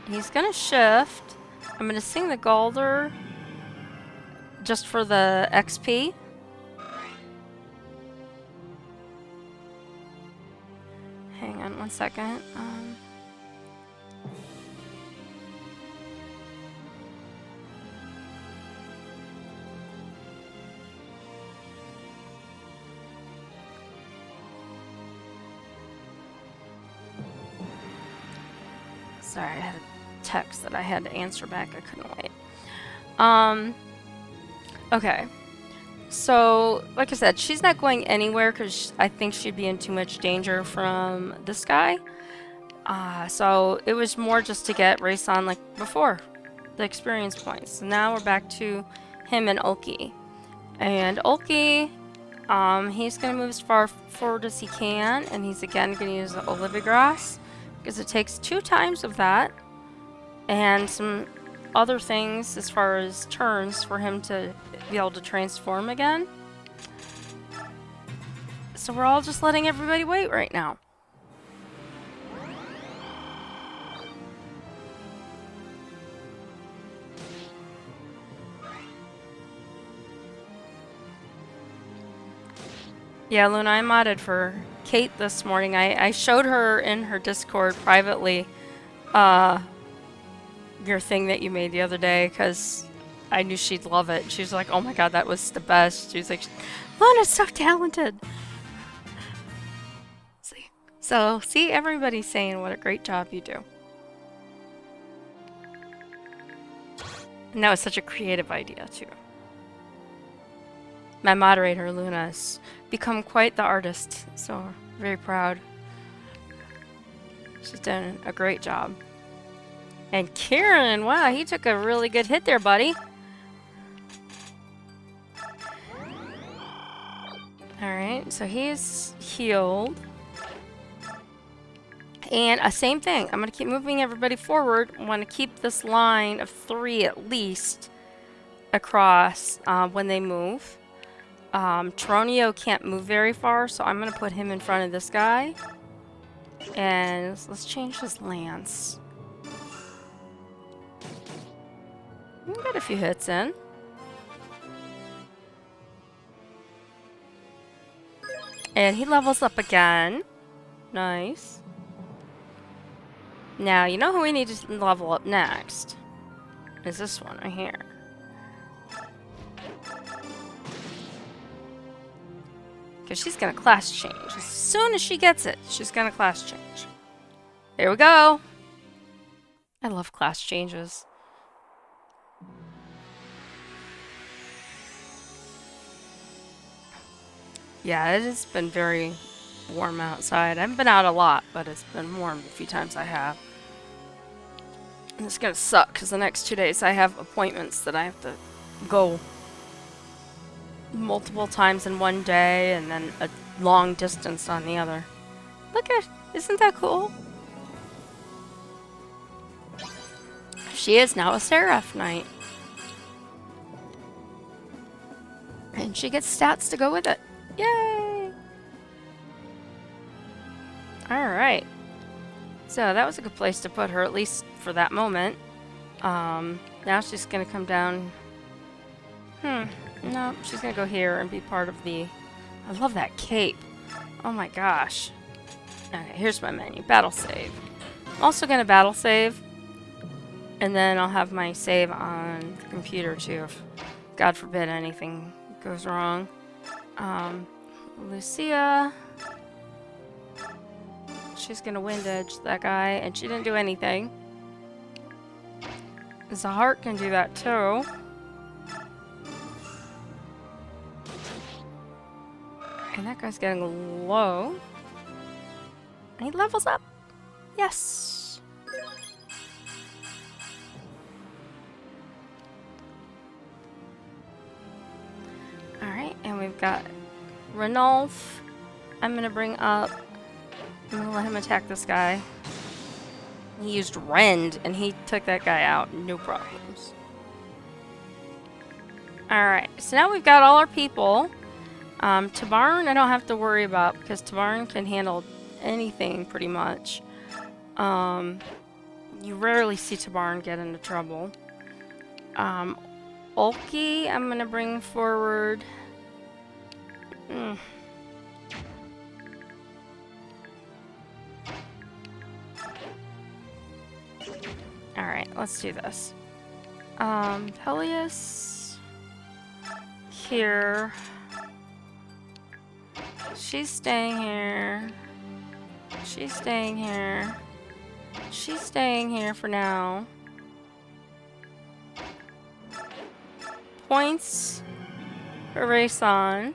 He's gonna shift. I'm gonna sing the Galder just for the XP. Hang on one second. Sorry, I had a text that I had to answer back. I couldn't wait. Okay. So, like I said, she's not going anywhere because I think she'd be in too much danger from this guy. So it was more just to get Rayson like before, the experience points. So now we're back to him and Ulki. And Ulki, he's going to move as far forward as he can, and he's again going to use the Olivigrass because it takes 2 times of that and some other things as far as turns for him to be able to transform again. So we're all just letting everybody wait right now. Yeah, Luna, I modded for Kate this morning. I showed her in her Discord privately your thing that you made the other day because I knew she'd love it. She was like, oh my god, that was the best. She was like, Luna's so talented. See, everybody's saying what a great job you do. And that was such a creative idea, too. My moderator, Luna, has become quite the artist, so very proud. She's done a great job. And Kieran, wow, he took a really good hit there, buddy. Alright, so he's healed. And same thing, I'm going to keep moving everybody forward. I want to keep this line of 3 at least across when they move. Tronio can't move very far, so I'm going to put him in front of this guy. And let's change his lance. We got a few hits in. And he levels up again. Nice. Now, you know who we need to level up next? Is this one right here. Because she's going to class change. As soon as she gets it, she's going to class change. There we go. I love class changes. Yeah, it has been very warm outside. I haven't been out a lot, but it's been warm a few times I have. And it's going to suck because the next 2 days I have appointments that I have to go multiple times in one day and then a long distance on the other. Look at, isn't that cool? She is now a Seraph Knight. And she gets stats to go with it. Yay! Alright. So that was a good place to put her, at least for that moment. Now she's gonna come down. No, she's gonna go here and be part of the... I love that cape. Oh my gosh. Okay, here's my menu. Battle save. I'm also gonna battle save. And then I'll have my save on the computer too, if God forbid anything goes wrong. Lucia. She's gonna wind edge that guy, and she didn't do anything. Zahart can do that too. And that guy's getting low. And he levels up. Yes. Alright, and we've got Ranulf. I'm gonna bring up. I'm gonna let him attack this guy. He used Rend, and he took that guy out. No problems. Alright, so now we've got all our people. Tabarn I don't have to worry about, because Tabarn can handle anything, pretty much. You rarely see Tabarn get into trouble. Ulki, I'm gonna bring forward... Alright, let's do this. Peleus... Here... She's staying here. She's staying here. She's staying here for now. Points for Rayson.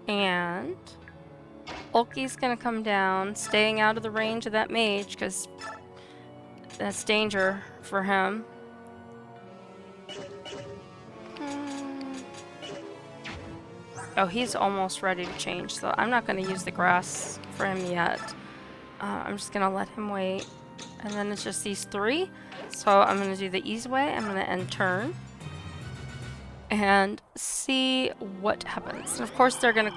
And Ulki's gonna come down, staying out of the range of that mage, because that's danger for him. Oh, he's almost ready to change, so I'm not going to use the grass for him yet. I'm just going to let him wait. And then it's just these three. So I'm going to do the easy way. I'm going to end turn. And see what happens. And of course they're going to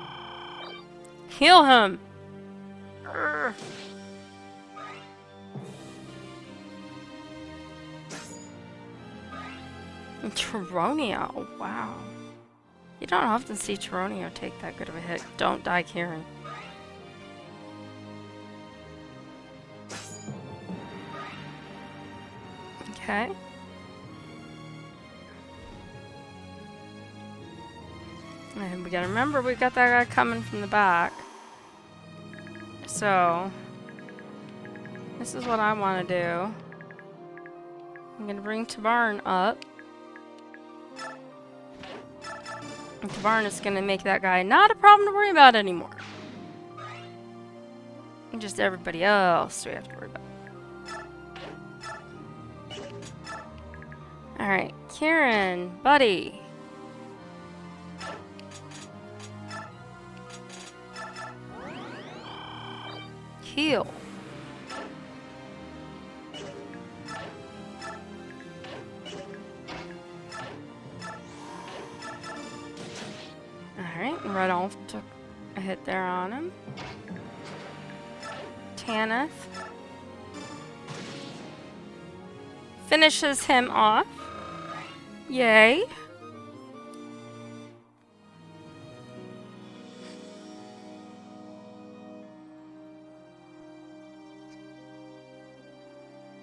heal him. Urgh. Tyronio, wow. You don't often see Tyronio take that good of a hit. Don't die, Kieran. Okay. And we gotta remember we got that guy coming from the back. So, this is what I want to do. I'm gonna bring Tabarn up. And Tabarn is going to make that guy not a problem to worry about anymore. And just everybody else we have to worry about. Alright, Kieran, buddy. Heal. Alright, Rudolph took a hit there on him. Tanith finishes him off. Yay.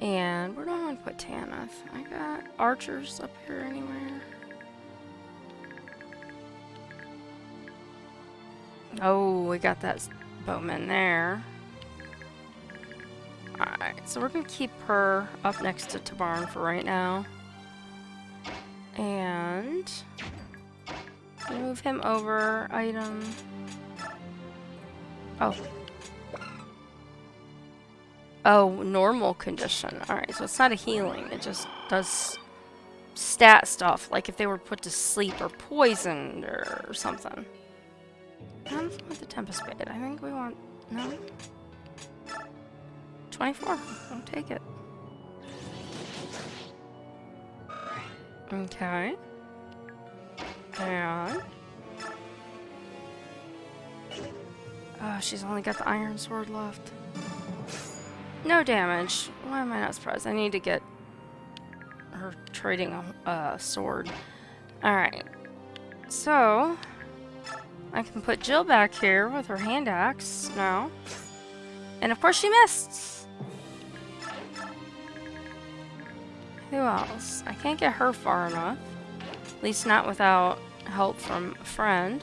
And where do I want to put Tanith? I got archers up here anywhere. Oh, we got that bowman there. Alright, so we're going to keep her up next to Tabarn for right now. And move him over. Item. Oh. Oh, normal condition. Alright, so it's not a healing. It just does stat stuff. Like if they were put to sleep or poisoned or something. I don't want the Tempest Blade. I think we want... No? 24. I'll take it. Okay. And... oh, she's only got the iron sword left. No damage. Why am I not surprised? I need to get her trading a sword. Alright. So... I can put Jill back here with her hand axe now. And of course she missed! Who else? I can't get her far enough. At least not without help from a friend.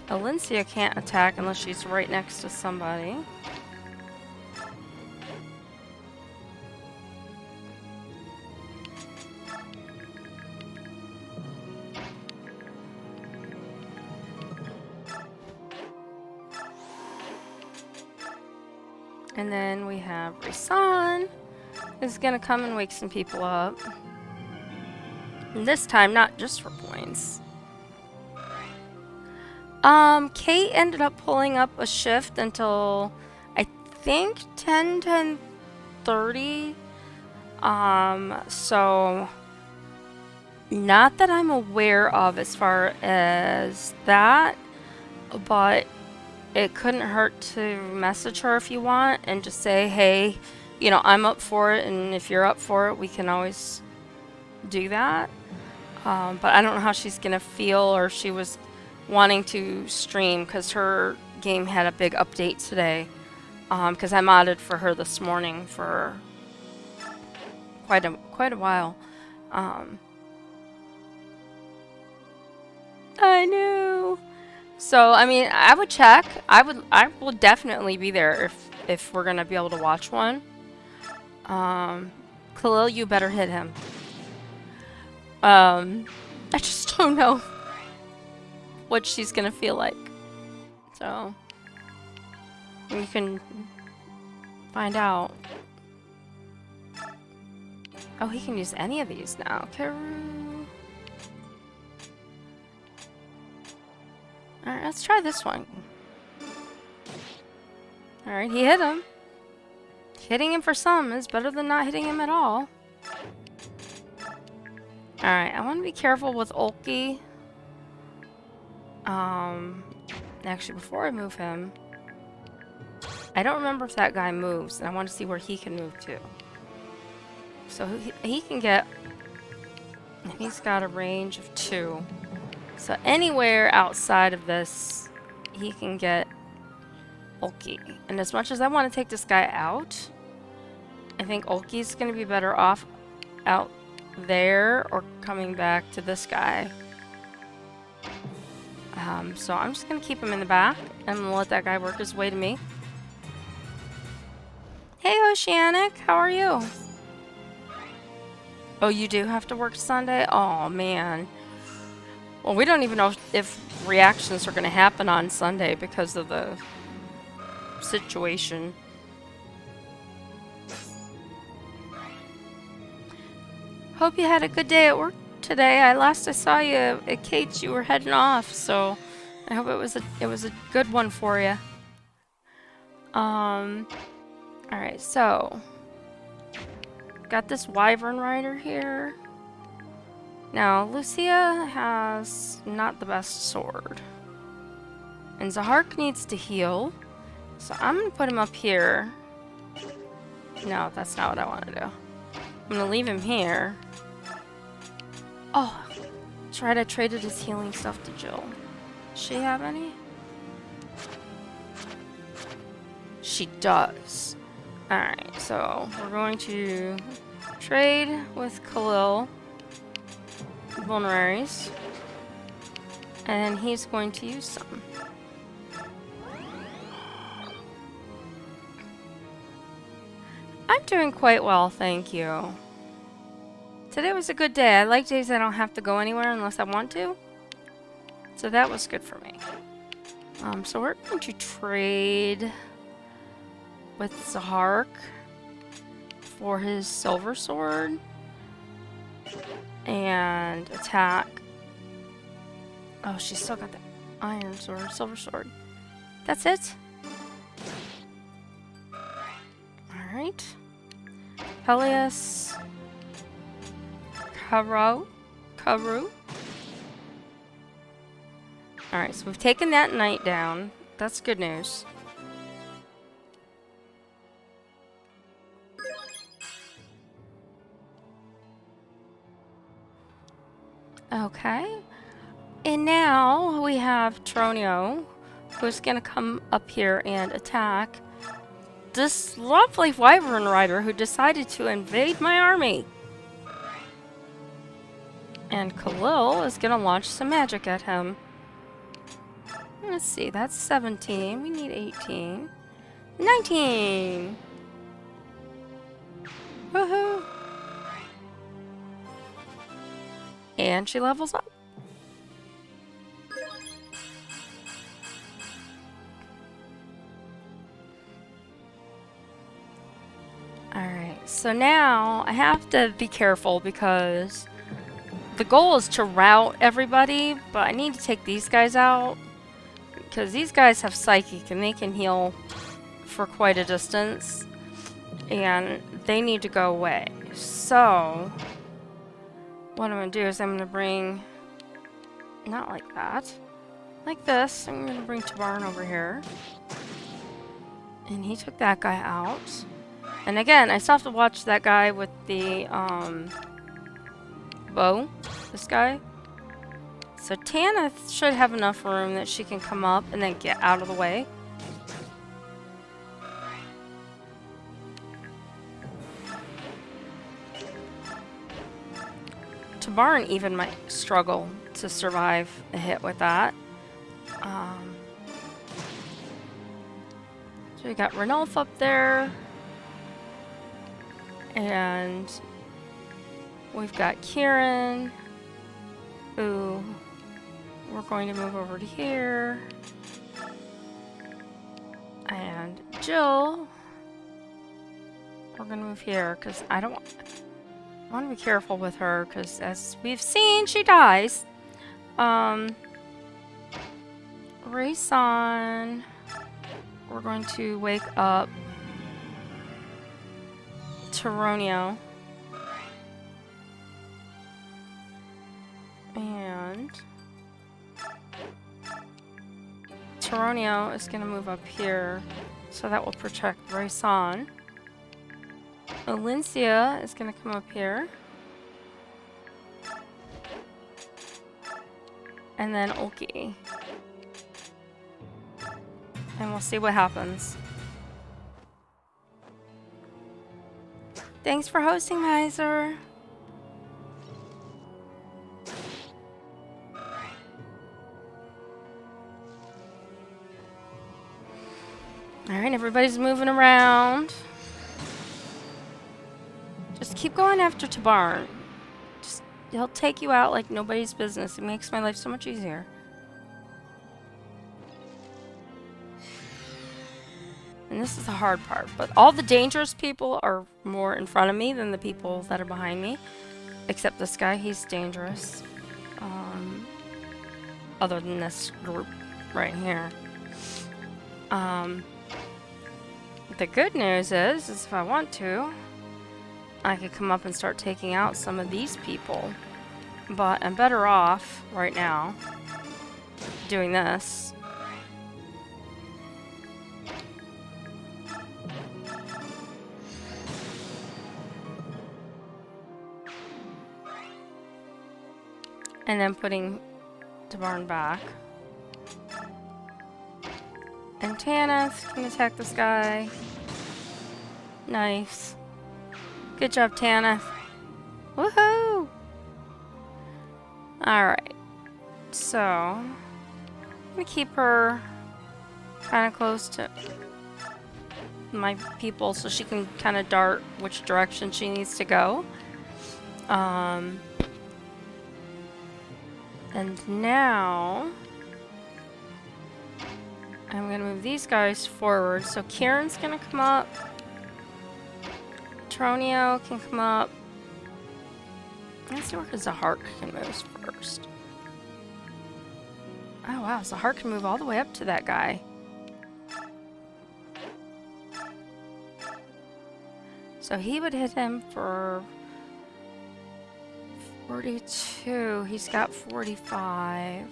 Alencia can't attack unless she's right next to somebody. And then we have Risan is gonna come and wake some people up. And this time, not just for points. Kate ended up pulling up a shift until I think 10:30. So not that I'm aware of as far as that, but it couldn't hurt to message her if you want and just say, hey, you know, I'm up for it, and if you're up for it, we can always do that. But I don't know how she's gonna feel, or if she was wanting to stream, because her game had a big update today. Because I modded for her this morning for quite a while. I know. So I mean, I would check. I will definitely be there if we're gonna be able to watch one. Khalil, you better hit him. I just don't know what she's gonna feel like. So you can find out. Oh, he can use any of these now. Karu. Alright, let's try this one. Alright, he hit him. Hitting him for some is better than not hitting him at all. Alright, I want to be careful with Ulki. Actually, before I move him, I don't remember if that guy moves, and I want to see where he can move to. So he can get... he's got a range of 2. So anywhere outside of this, he can get Ulki. And as much as I want to take this guy out, I think Ulki's going to be better off out there or coming back to this guy. So I'm just going to keep him in the back and let that guy work his way to me. Hey, Oceanic, how are you? Oh, you do have to work Sunday? Oh, man. Well, we don't even know if reactions are going to happen on Sunday because of the situation. Hope you had a good day at work today. Last I saw you at Kate's, you were heading off, so I hope it was a good one for you. Alright, so got this Wyvern Rider here. Now, Lucia has not the best sword. And Zahark needs to heal. So I'm going to put him up here. No, that's not what I want to do. I'm going to leave him here. Oh, tried I traded his healing stuff to Jill. Does she have any? She does. Alright, so we're going to trade with Khalil. Vulneraries. And he's going to use some. I'm doing quite well, thank you. Today was a good day. I like days I don't have to go anywhere unless I want to. So that was good for me. So we're going to trade with Zahark for his silver sword. And attack. Oh, she's still got the iron sword, silver sword. That's it? Alright. Peleus. Karu. Alright, so we've taken that knight down. That's good news. Okay. And now we have Tronio, who's going to come up here and attack this lovely wyvern rider who decided to invade my army. And Khalil is going to launch some magic at him. Let's see, that's 17. We need 18. 19! Woohoo! And she levels up. Alright, so now I have to be careful because the goal is to rout everybody, but I need to take these guys out because these guys have psychic and they can heal for quite a distance and they need to go away. So what I'm going to do is I'm going to bring, not like that, like this. I'm going to bring Tabarn over here. And he took that guy out. And again, I still have to watch that guy with the bow. This guy. So Tanith should have enough room that she can come up and then get out of the way. Tabarn even might struggle to survive a hit with that. So we got Ranulf up there. And we've got Kieran, who we're going to move over to here. And Jill, we're going to move here because I want to be careful with her because as we've seen, she dies. Rayson, we're going to wake up Taronio. And Taronio is going to move up here, so that will protect Rayson. Valencia is going to come up here. And then Ulki. And we'll see what happens. Thanks for hosting, Miser. Alright, everybody's moving around. Just keep going after Tabarn. Just, he'll take you out like nobody's business. It makes my life so much easier. And this is the hard part, but all the dangerous people are more in front of me than the people that are behind me. Except this guy, he's dangerous. Other than this group right here. The good news is if I want to, I could come up and start taking out some of these people. But I'm better off right now doing this. And then putting Tabarn back. And Tanith can attack this guy. Nice. Good job, Tanith. Woohoo! Alright. So, I'm gonna keep her kind of close to my people so she can kind of dart which direction she needs to go. And now I'm going to move these guys forward. So Kieran's going to come up. Tronio can come up. Let's see where Zahart can move first. Oh wow, Zahart can move all the way up to that guy. So he would hit him for 42. He's got 45.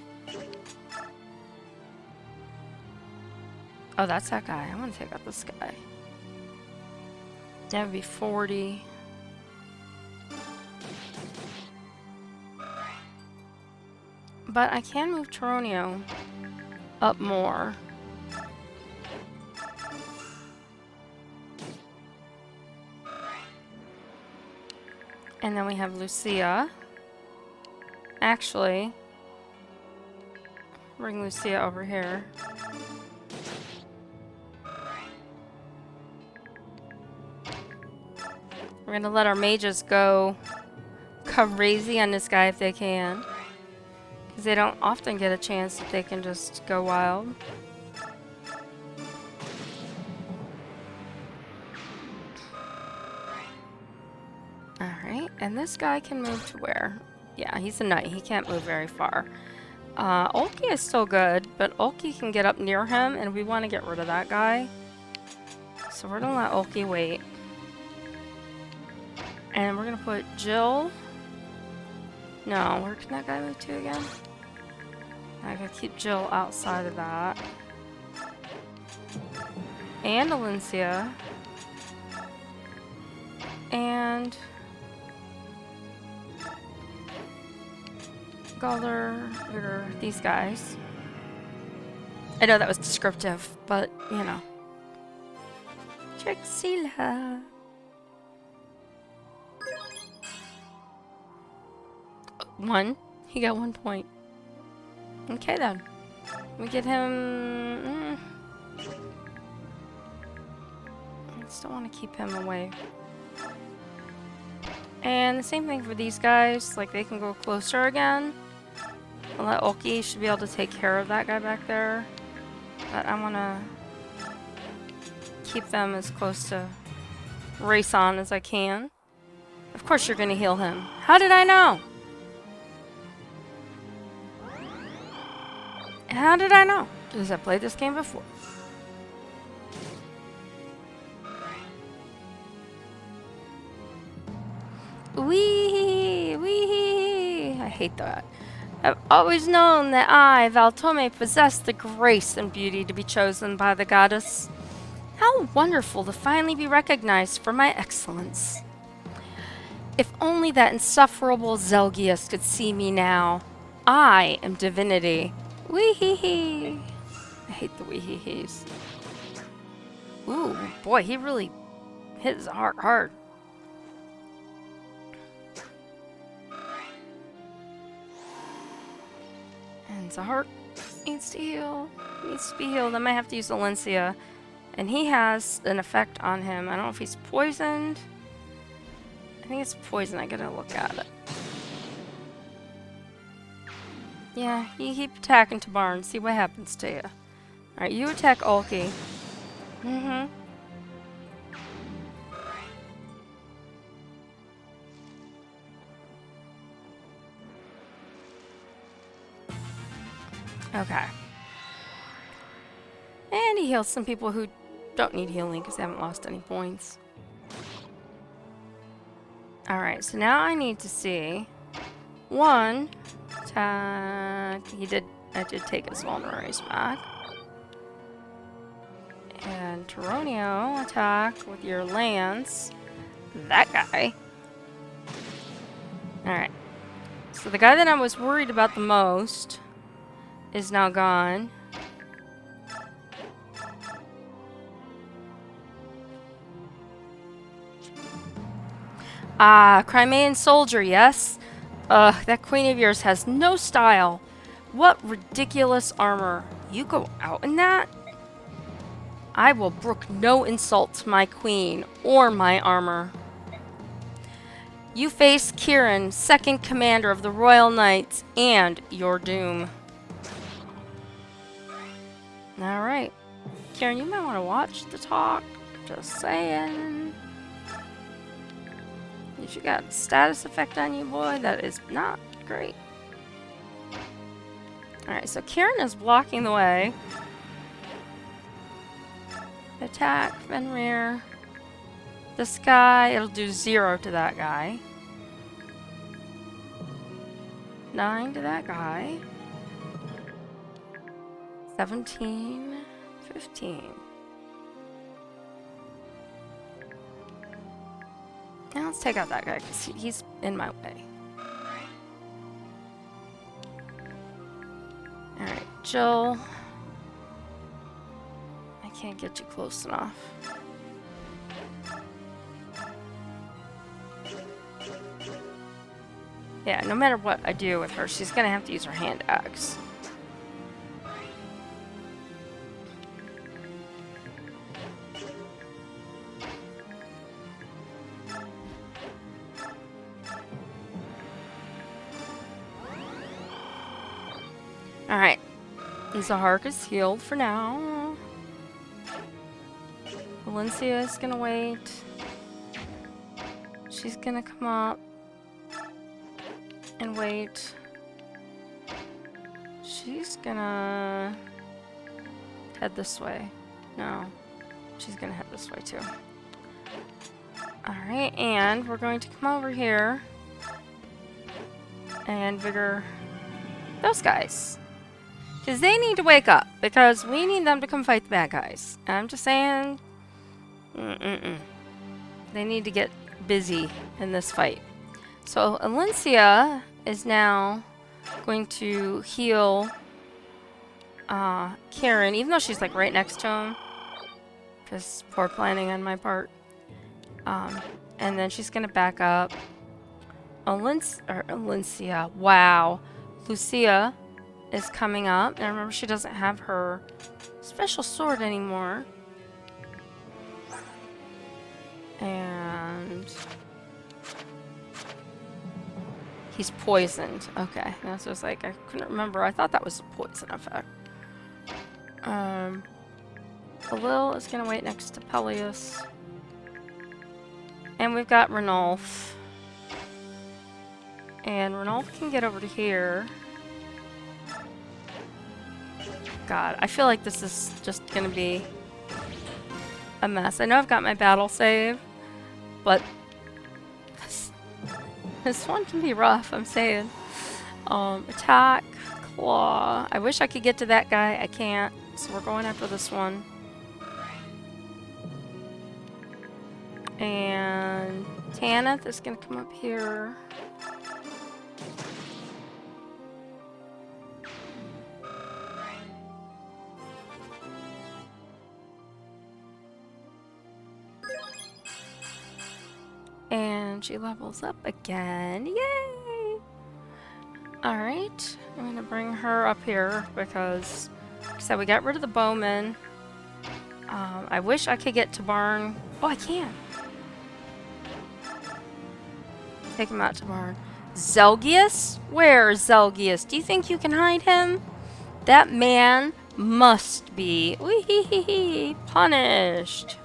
Oh, that's that guy. I'm gonna take out this guy. That would be 40. But I can move Toronio up more. And then we have Lucia. Actually, bring Lucia over here. We're gonna let our mages go crazy on this guy if they can. Because they don't often get a chance that they can just go wild. Alright, and this guy can move to where? Yeah, he's a knight. He can't move very far. Ulki is still good, but Ulki can get up near him, and we want to get rid of that guy. So we're going to let Ulki wait. And we're going to put Jill. No, where can that guy move to again? I gotta keep Jill outside of that. And Alencia. And Galler, these guys. I know that was descriptive, but you know. Trixila. One. He got 1 point. Okay then. We get him. I still want to keep him away. And the same thing for these guys. Like they can go closer again. I'll let Ulki should be able to take care of that guy back there. But I want to keep them as close to race on as I can. Of course you're going to heal him. How did I know? How did I know? Because I played this game before. Wee! Wee! I hate that. I've always known that I, Valtome, possess the grace and beauty to be chosen by the goddess. How wonderful to finally be recognized for my excellence. If only that insufferable Zelgius could see me now. I am divinity. Wee-hee-hee. I hate the wee-hee-hees. Ooh, boy, he really hit his heart hard. And Zahart needs to heal. Needs to be healed. I might have to use Alencia. And he has an effect on him. I don't know if he's poisoned. I think it's poison. I gotta look at it. Yeah, you keep attacking Tabar and see what happens to you. Alright, you attack Ulki. Okay. And he heals some people who don't need healing because they haven't lost any points. Alright, so now I need to see. One, attack. I did take his vulneraries back. And Toronio, attack with your lance. That guy. Alright. So the guy that I was worried about the most is now gone. Ah, Crimean soldier, yes? Ugh, that queen of yours has no style. What ridiculous armor. You go out in that? I will brook no insult to my queen or my armor. You face Kieran, second commander of the Royal Knights, and your doom. Alright. Kieran, you might want to watch the talk. Just saying. If you got a status effect on you, boy, that is not great. Alright, so Kieran is blocking the way. Attack, Fenrir. This guy, it'll do 0 to that guy. 9 to that guy. 17, 15. Now let's take out that guy because he's in my way. Alright, Jill. I can't get you close enough. Yeah, no matter what I do with her, she's gonna have to use her hand axe. Alright. Zahark is healed for now. Valencia is gonna wait. She's gonna come up and wait. She's gonna head this way. No, she's gonna head this way too. Alright, and we're going to come over here and vigor those guys. Because they need to wake up, because we need them to come fight the bad guys. And I'm just saying, they need to get busy in this fight. So Alencia is now going to heal Karen, even though she's like right next to him. Just poor planning on my part. And then she's gonna back up. Alencia, wow. Lucia is coming up. And remember, she doesn't have her special sword anymore. And he's poisoned. Okay, that's what I was like. I couldn't remember. I thought that was a poison effect. Lil is gonna wait next to Peleus. And we've got Ranulf. And Ranulf can get over to here. God, I feel like this is just gonna be a mess. I know I've got my battle save, but this one can be rough, I'm saying. Attack, claw. I wish I could get to that guy. I can't. So we're going after this one. And Tanith is gonna come up here. And she levels up again. Yay! Alright, I'm gonna bring her up here because, like I said, we got rid of the bowman. I wish I could get to Barn. Oh, I can. Take him out to Barn. Zelgius? Where is Zelgius? Do you think you can hide him? That man must be punished.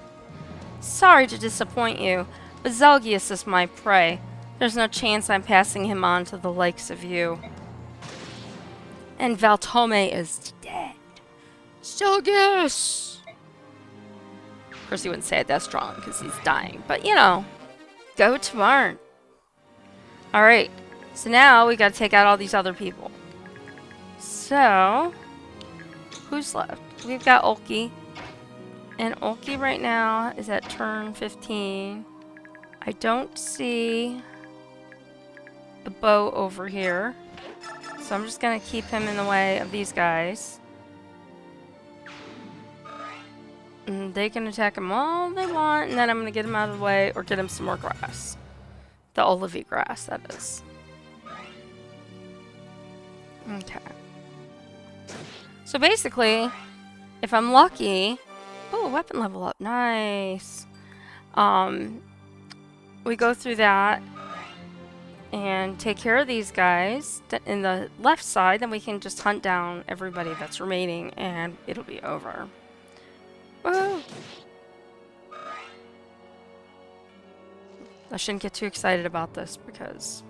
Sorry to disappoint you, but Zelgius is my prey. There's no chance I'm passing him on to the likes of you. And Valtome is dead. Zelgius! Of course, he wouldn't say it that strong because he's dying. But, you know, go to Barn. Alright, so now we gotta take out all these other people. So, who's left? We've got Ulki. And Ulki right now is at turn 15. I don't see the bow over here. So I'm just gonna keep him in the way of these guys. And they can attack him all they want, and then I'm gonna get him out of the way or get him some more grass. The olivey grass, that is. Okay. So basically, if I'm lucky... Oh, weapon level up. Nice. We go through that and take care of these guys in the left side, then we can just hunt down everybody that's remaining and it'll be over. Woo! I shouldn't get too excited about this because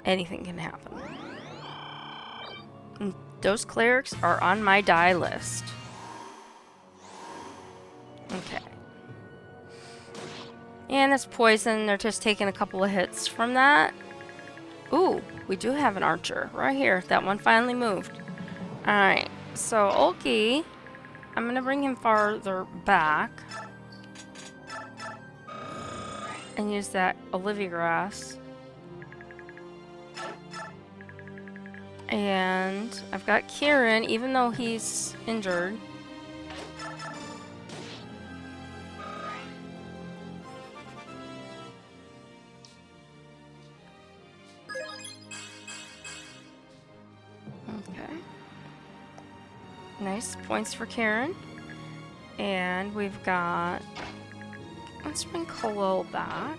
anything can happen. And those clerics are on my die list. Okay. And it's poison. They're just taking a couple of hits from that. Ooh, we do have an archer right here. That one finally moved. Alright, so Ulki, I'm going to bring him farther back. And use that Olivia grass. And I've got Kieran, even though he's injured. Okay. Nice points for Kieran. And we've got... Let's bring Khalil back.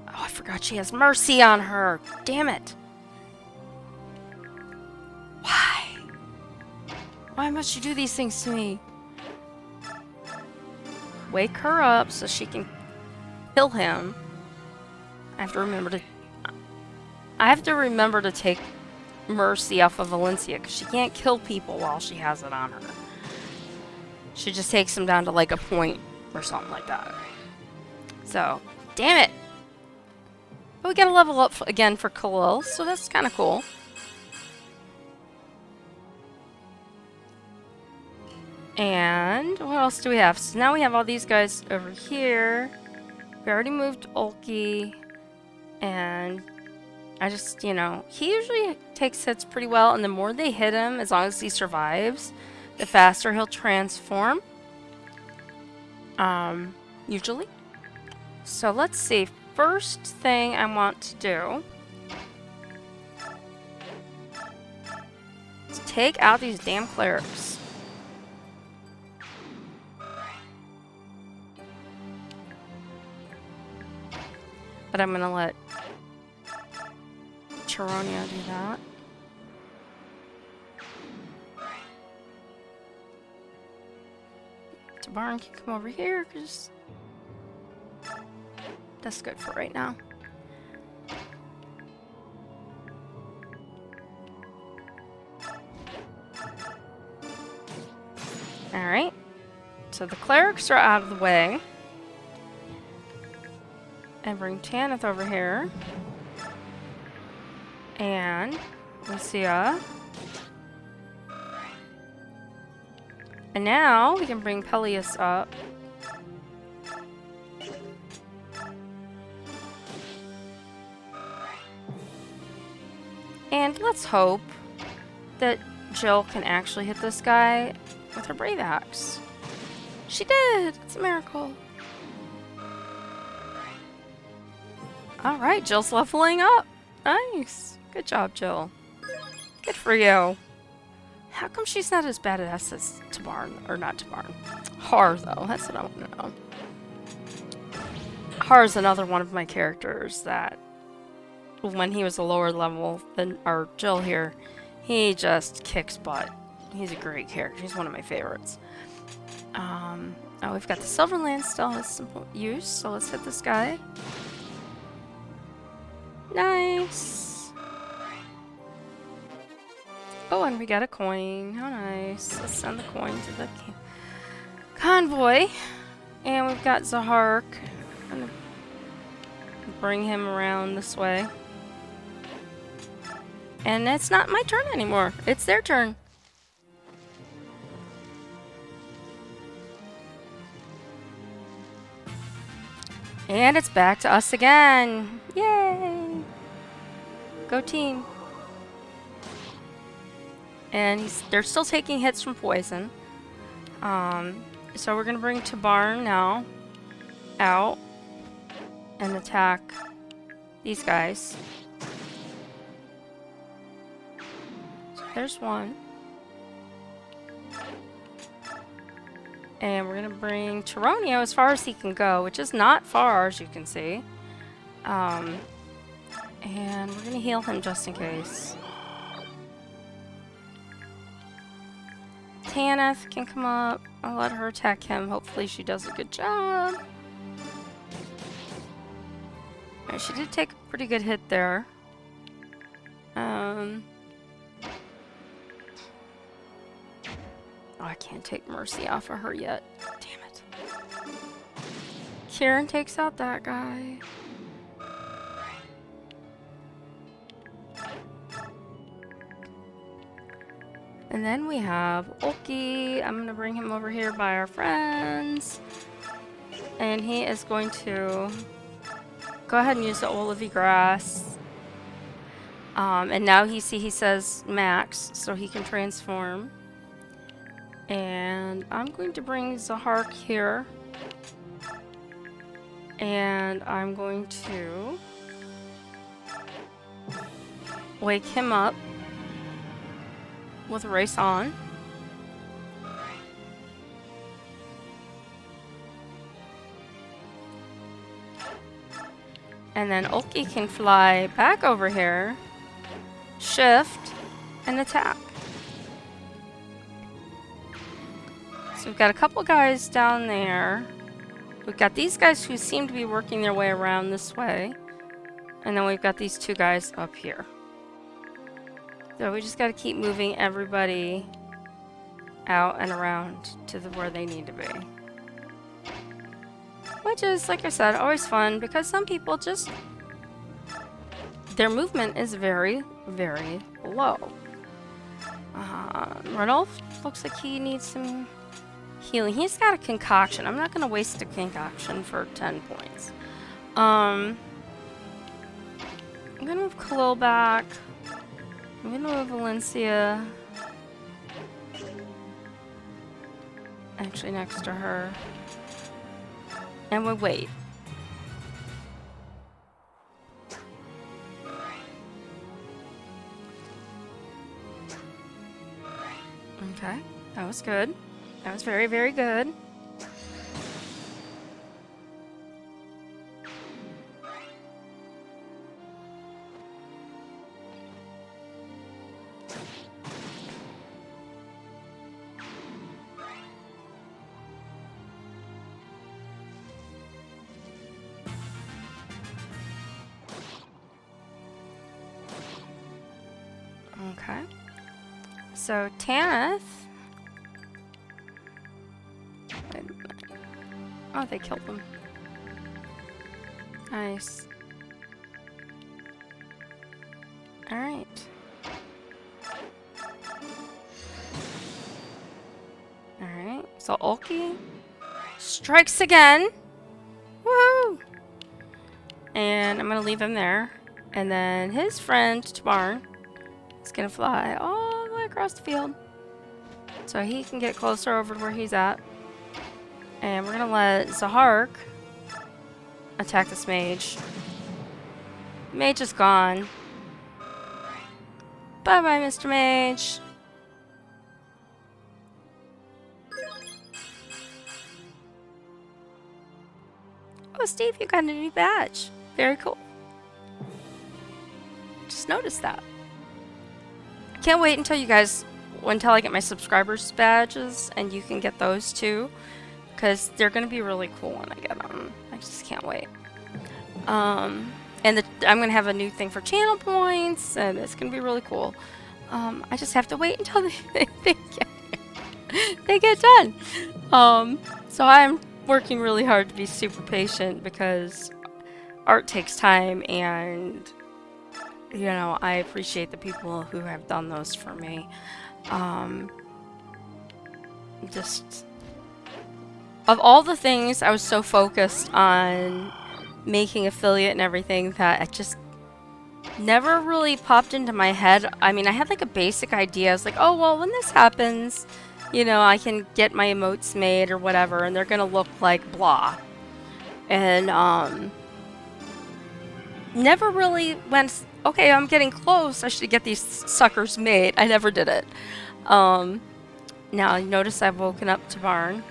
Oh, I forgot she has mercy on her. Damn it. Why? Why must you do these things to me? Wake her up so she can kill him. I have to remember to take mercy off of Valencia because she can't kill people while she has it on her. She just takes them down to like a point or something like that. So, damn it. But we got to level up again for Khalil, so that's kind of cool. And what else do we have? So now we have all these guys over here. We already moved Ulki. And I just, you know, he usually takes hits pretty well. And the more they hit him, as long as he survives, the faster he'll transform. Usually. So let's see. First thing I want to do is take out these damn clerics. But I'm gonna let Charonia do that. Tabarn can come over here, because that's good for right now. Alright. So the clerics are out of the way. And bring Tanith over here. And Lucia. And now we can bring Peleus up. And let's hope that Jill can actually hit this guy with her Brave Axe. She did! It's a miracle. Alright, Jill's leveling up. Nice. Good job, Jill. Good for you. How come she's not as badass as Tabarn? Or not Tabarn. Har, though. That's what I want to know. Har is another one of my characters that, when he was a lower level than our Jill here, he just kicks butt. He's a great character. He's one of my favorites. Oh, we've got the Silverland still has some use, so let's hit this guy. Nice. Oh, and we got a coin. How nice. Let's send the coin to the convoy. And we've got Zahark. I'm gonna bring him around this way. And it's not my turn anymore. It's their turn. And it's back to us again. Yay! Go team. And they're still taking hits from poison. So we're going to bring Tabarn now out and attack these guys. So there's one. And we're going to bring Charonio as far as he can go, which is not far, as you can see. And we're going to heal him just in case. Tanith can come up. I'll let her attack him. Hopefully she does a good job. Alright, she did take a pretty good hit there. Oh, I can't take Mercy off of her yet. Damn it. Kieran takes out that guy. And then we have Ulki. I'm going to bring him over here by our friends. And he is going to go ahead and use the Olivia grass. And now he says max, so he can transform. And I'm going to bring Zahark here. And I'm going to wake him up with Race on. And then Ulki can fly back over here, shift, and attack. So we've got a couple guys down there. We've got these guys who seem to be working their way around this way. And then we've got these two guys up here. So we just got to keep moving everybody out and around to where they need to be. Which is, like I said, always fun because some people just... their movement is very, very low. Rodolph looks like he needs some healing. He's got a concoction. I'm not going to waste a concoction for 10 points. I'm going to move Khalil back. I'm going to move Valencia. Actually, next to her. And we wait. Okay, that was good. That was very, very good. Okay. So, Tanith. Wait a minute. Oh, they killed them. Nice. Alright. Alright. So, Ulki strikes again. Woohoo! And I'm going to leave him there. And then his friend, Tabarn, is going to fly all the way across the field. So he can get closer over to where he's at. And we're going to let Zahark attack this mage. Mage is gone. Bye-bye, Mr. Mage. Oh, Steve, you got a new badge. Very cool. Just noticed that. Can't wait until I get my subscribers badges, and you can get those too, because they're gonna be really cool when I get them. I just can't wait. And I'm gonna have a new thing for channel points, and it's gonna be really cool. I just have to wait until they get done. So I'm working really hard to be super patient because art takes time, and you know, I appreciate the people who have done those for me. Just of all the things, I was so focused on making affiliate and everything that it just never really popped into my head. I mean, I had like a basic idea. I was like, oh, well, when this happens, you know, I can get my emotes made or whatever, and they're gonna look like blah. And never really went, okay, I'm getting close, I should get these suckers made. I never did it. Now, notice I've woken up Tabarn.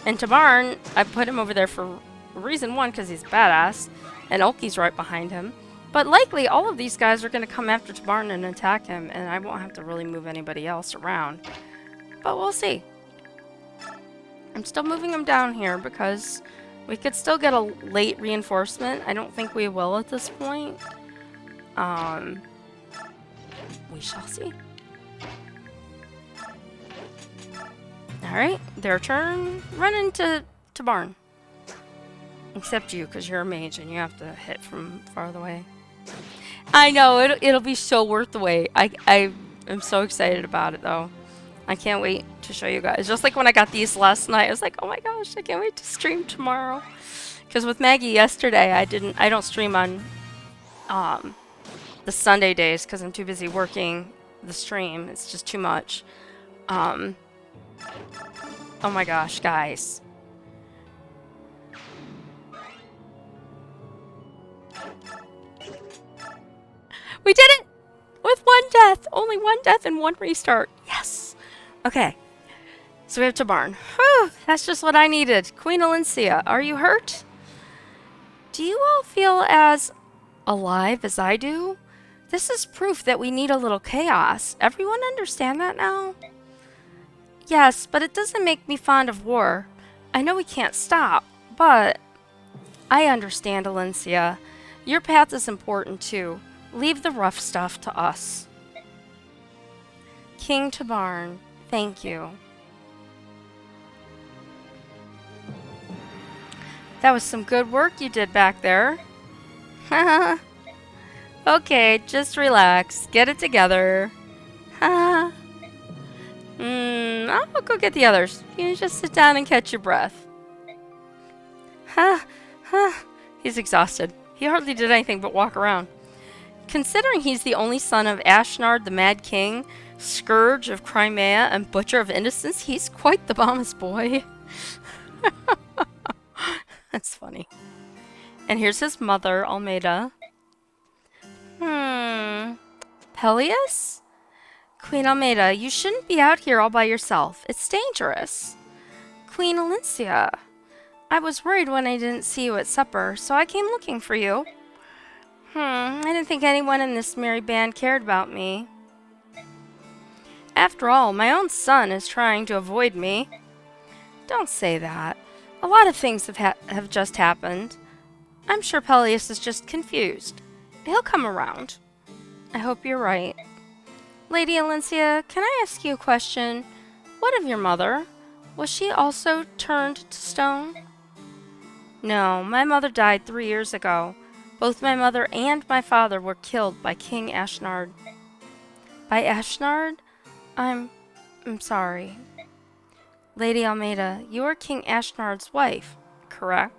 And Tabarn, I put him over there for reason one, because he's badass, and Ulki's right behind him. But likely, all of these guys are going to come after Tabarn and attack him, and I won't have to really move anybody else around. But we'll see. I'm still moving him down here, because We could still get a late reinforcement. I don't think we will at this point. We shall see. Alright, their turn. Run into barn. Except you, because you're a mage and you have to hit from farther away. I know, it'll be so worth the wait. I am so excited about it, though. I can't wait to show you guys. Just like when I got these last night, I was like, oh my gosh, I can't wait to stream tomorrow. Because with Maggie yesterday, I don't stream on the Sunday days because I'm too busy working the stream. It's just too much. Oh my gosh, guys. We did it! With one death! Only one death and one restart. Yes! Okay. So we have to barn. Whew, that's just what I needed. Queen Alencia, are you hurt? Do you all feel as alive as I do? This is proof that we need a little chaos. Everyone understand that now? Yes, but it doesn't make me fond of war. I know we can't stop, but I understand, Alencia. Your path is important too. Leave the rough stuff to us. King Tabarn, thank you. That was some good work you did back there. Okay, just relax. Get it together. I'll go get the others. You just sit down and catch your breath. He's exhausted. He hardly did anything but walk around. Considering he's the only son of Ashnard the Mad King, Scourge of Crimea, and Butcher of Innocence, he's quite the mama's boy. That's funny. And here's his mother, Almeida. Peleus? Queen Almeida, you shouldn't be out here all by yourself. It's dangerous. Queen Alencia, I was worried when I didn't see you at supper, so I came looking for you. I didn't think anyone in this merry band cared about me. After all, my own son is trying to avoid me. Don't say that. A lot of things have just happened. I'm sure Peleus is just confused. He'll come around. I hope you're right. Lady Alencia, can I ask you a question? What of your mother? Was she also turned to stone? No, my mother died 3 years ago. Both my mother and my father were killed by King Ashnard. By Ashnard? I'm sorry. Lady Almeida, you are King Ashnard's wife, correct?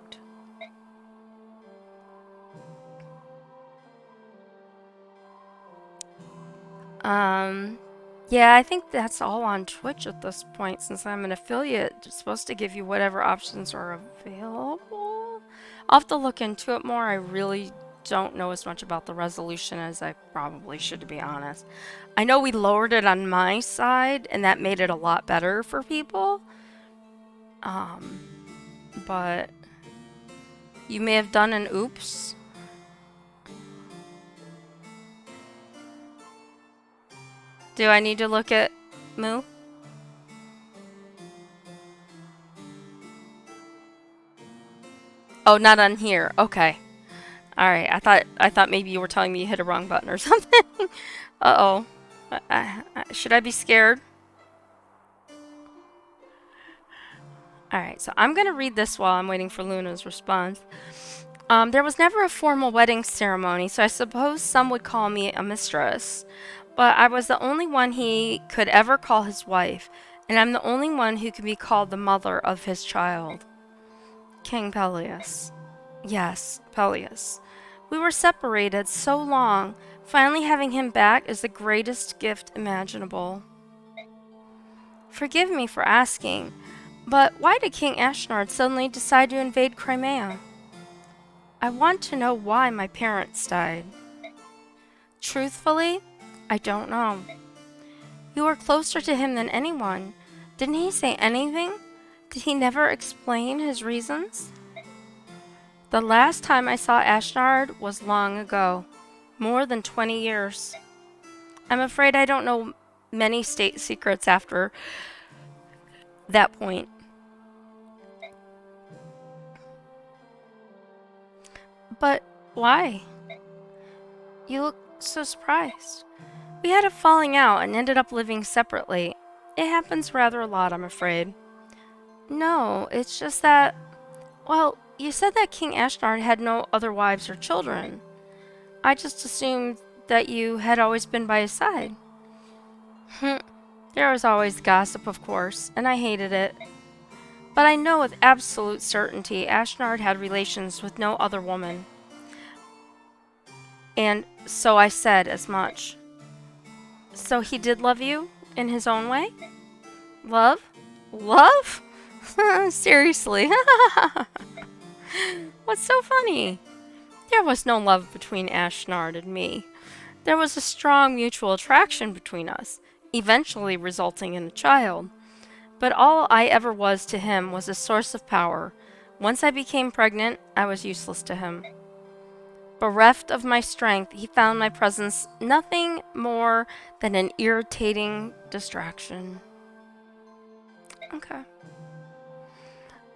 Yeah, I think that's all on Twitch at this point, since I'm an affiliate. It's supposed to give you whatever options are available. I'll have to look into it more. I really don't know as much about the resolution as I probably should, to be honest. I know we lowered it on my side, and that made it a lot better for people. But you may have done an oops. Do I need to look at Moo? Oh, not on here. Okay. Alright, I thought maybe you were telling me you hit a wrong button or something. Uh-oh. Should I be scared? Alright, so I'm gonna read this while I'm waiting for Luna's response. There was never a formal wedding ceremony, so I suppose some would call me a mistress. But I was the only one he could ever call his wife, and I'm the only one who can be called the mother of his child. King Peleus. Yes, Peleus. We were separated so long. Finally having him back is the greatest gift imaginable. Forgive me for asking, but why did King Ashnard suddenly decide to invade Crimea? I want to know why my parents died. Truthfully, I don't know. You were closer to him than anyone. Didn't he say anything? Did he never explain his reasons? The last time I saw Ashnard was long ago. More than 20 years. I'm afraid I don't know many state secrets after that point. But why? You look so surprised. We had a falling out and ended up living separately. It happens rather a lot, I'm afraid. No, it's just that, well, you said that King Ashnard had no other wives or children. I just assumed that you had always been by his side. There was always gossip, of course, and I hated it. But I know with absolute certainty Ashnard had relations with no other woman. And so I said as much. So he did love you in his own way? Love? Love? Seriously. What's so funny? There was no love between Ashnard and me. There was a strong mutual attraction between us, eventually resulting in a child. But all I ever was to him was a source of power. Once I became pregnant, I was useless to him. Bereft of my strength, he found my presence nothing more than an irritating distraction. Okay.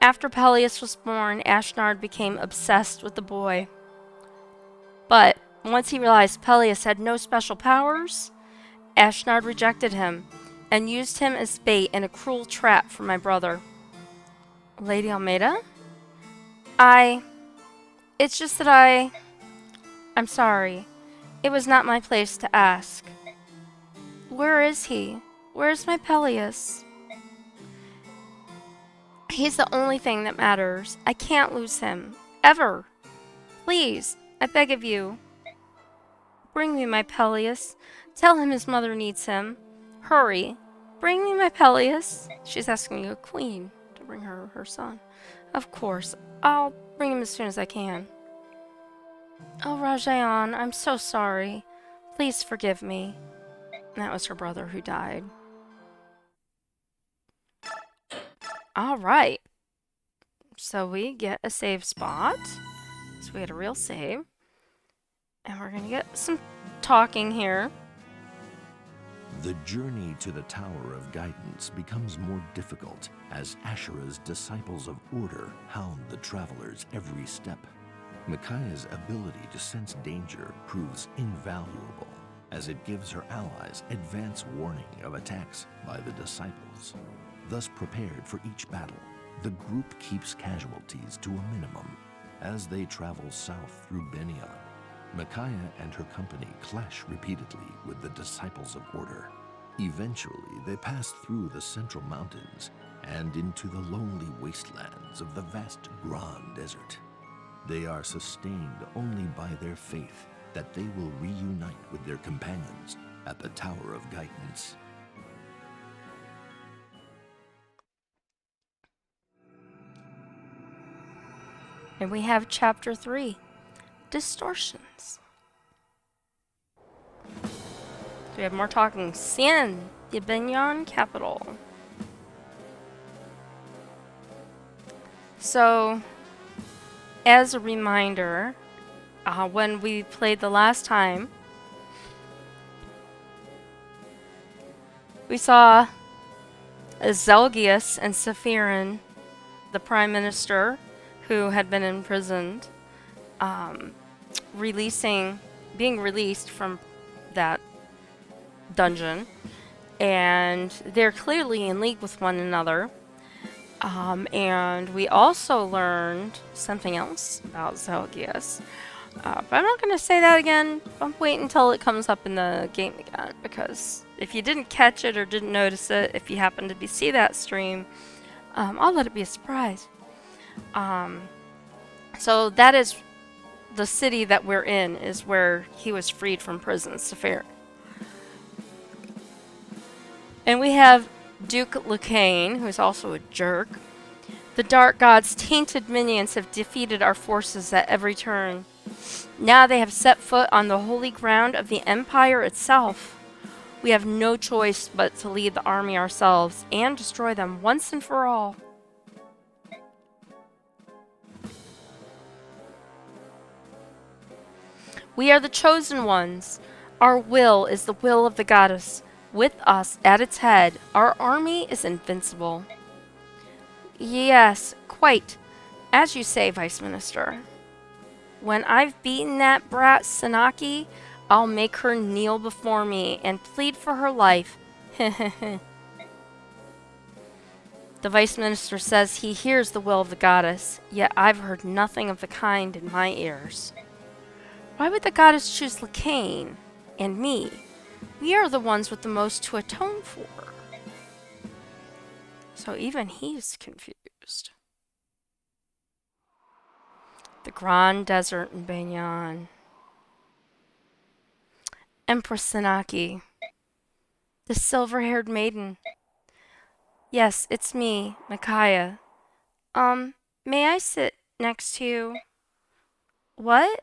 After Peleus was born, Ashnard became obsessed with the boy. But once he realized Peleus had no special powers, Ashnard rejected him and used him as bait in a cruel trap for my brother. Lady Almeida? It's just that I'm sorry. It was not my place to ask. Where is he? Where's my Peleus? He's the only thing that matters. I can't lose him. Ever. Please, I beg of you. Bring me my Peleus. Tell him his mother needs him. Hurry. Bring me my Peleus. She's asking a queen to bring her her son. Of course. I'll bring him as soon as I can. Oh, Rajayan, I'm so sorry. Please forgive me. That was her brother who died. Alright. So we get a save spot. So we get a real save. And we're gonna get some talking here. The journey to the Tower of Guidance becomes more difficult as Ashura's disciples of order hound the travelers every step. Micaiah's ability to sense danger proves invaluable as it gives her allies advance warning of attacks by the disciples. Thus prepared for each battle, the group keeps casualties to a minimum. As they travel south through Benion, Micaiah and her company clash repeatedly with the disciples of order. Eventually, they pass through the central mountains and into the lonely wastelands of the vast Grand Desert. They are sustained only by their faith that they will reunite with their companions at the Tower of Guidance. And we have chapter 3. Distortions. So we have more talking. Sien, the Benyon capital. So, as a reminder, when we played the last time, we saw Zelgius and Sephirin, the prime minister who had been imprisoned, being released from that dungeon, and they're clearly in league with one another. And we also learned something else about Zelgius. But I'm not going to say that again. I'll wait until it comes up in the game again, because if you didn't catch it or didn't notice it, if you happen to see that stream, I'll let it be a surprise. So that is the city that we're in, is where he was freed from prison, Sephirin. And we have Duke Lucane, who's also a jerk. The Dark God's tainted minions have defeated our forces at every turn. Now they have set foot on the holy ground of the Empire itself. We have no choice but to lead the army ourselves and destroy them once and for all. We are the chosen ones. Our will is the will of the goddess. With us at its head, our army is invincible. Yes, quite. As you say, Vice Minister. When I've beaten that brat Sanaki, I'll make her kneel before me and plead for her life. The Vice Minister says he hears the will of the goddess, yet I've heard nothing of the kind in my ears. Why would the goddess choose Lacane and me? We are the ones with the most to atone for. So even he's confused. The Grand Desert in Banyan. Empress Sanaki. The silver-haired maiden. Yes, it's me, Micaiah. May I sit next to you? What?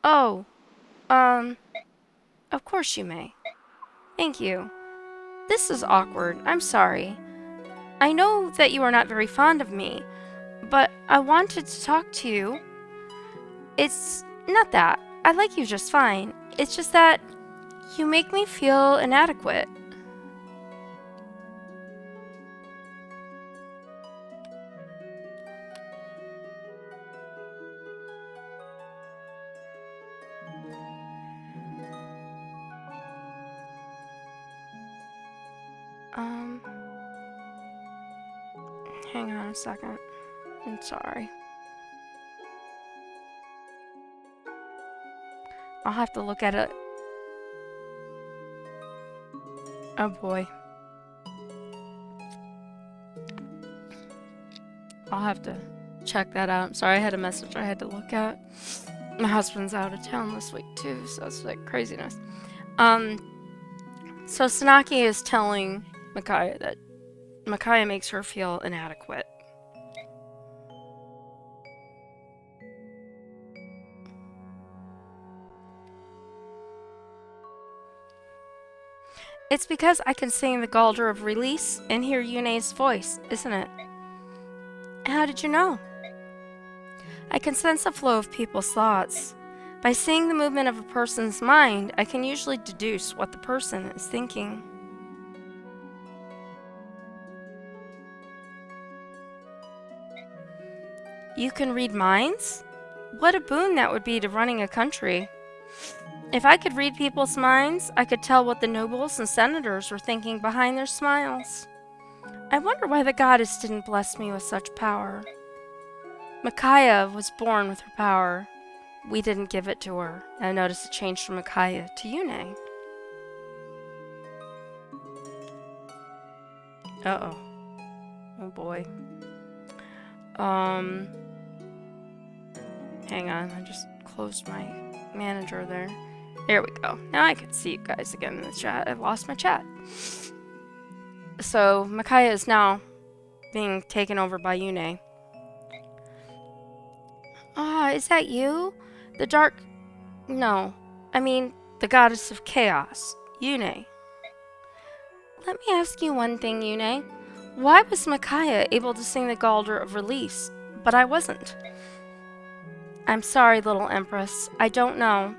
Oh, of course you may. Thank you. This is awkward. I'm sorry. I know that you are not very fond of me, but I wanted to talk to you. It's not that. I like you just fine. It's just that you make me feel inadequate. Um, Hang on a second. I'm sorry. I'll have to look at it. Oh boy. I'll have to check that out. I'm sorry, I had a message I had to look at. My husband's out of town this week too, so it's like craziness. So Sanaki is telling Micaiah that Micaiah makes her feel inadequate. It's because I can sing the Galder of Release and hear Yune's voice, isn't it? How did you know? I can sense the flow of people's thoughts. By seeing the movement of a person's mind, I can usually deduce what the person is thinking. You can read minds? What a boon that would be to running a country. If I could read people's minds, I could tell what the nobles and senators were thinking behind their smiles. I wonder why the goddess didn't bless me with such power. Micaiah was born with her power. We didn't give it to her. I noticed a change from Micaiah to Yune. Uh-oh. Oh boy. Hang on, I just closed my manager there. There we go. Now I can see you guys again in the chat. I've lost my chat. So, Micaiah is now being taken over by Yune. Ah, is that you? The dark... No. I mean, the goddess of chaos. Yune. Let me ask you one thing, Yune. Why was Micaiah able to sing the Galder of Release, but I wasn't? I'm sorry, little Empress. I don't know.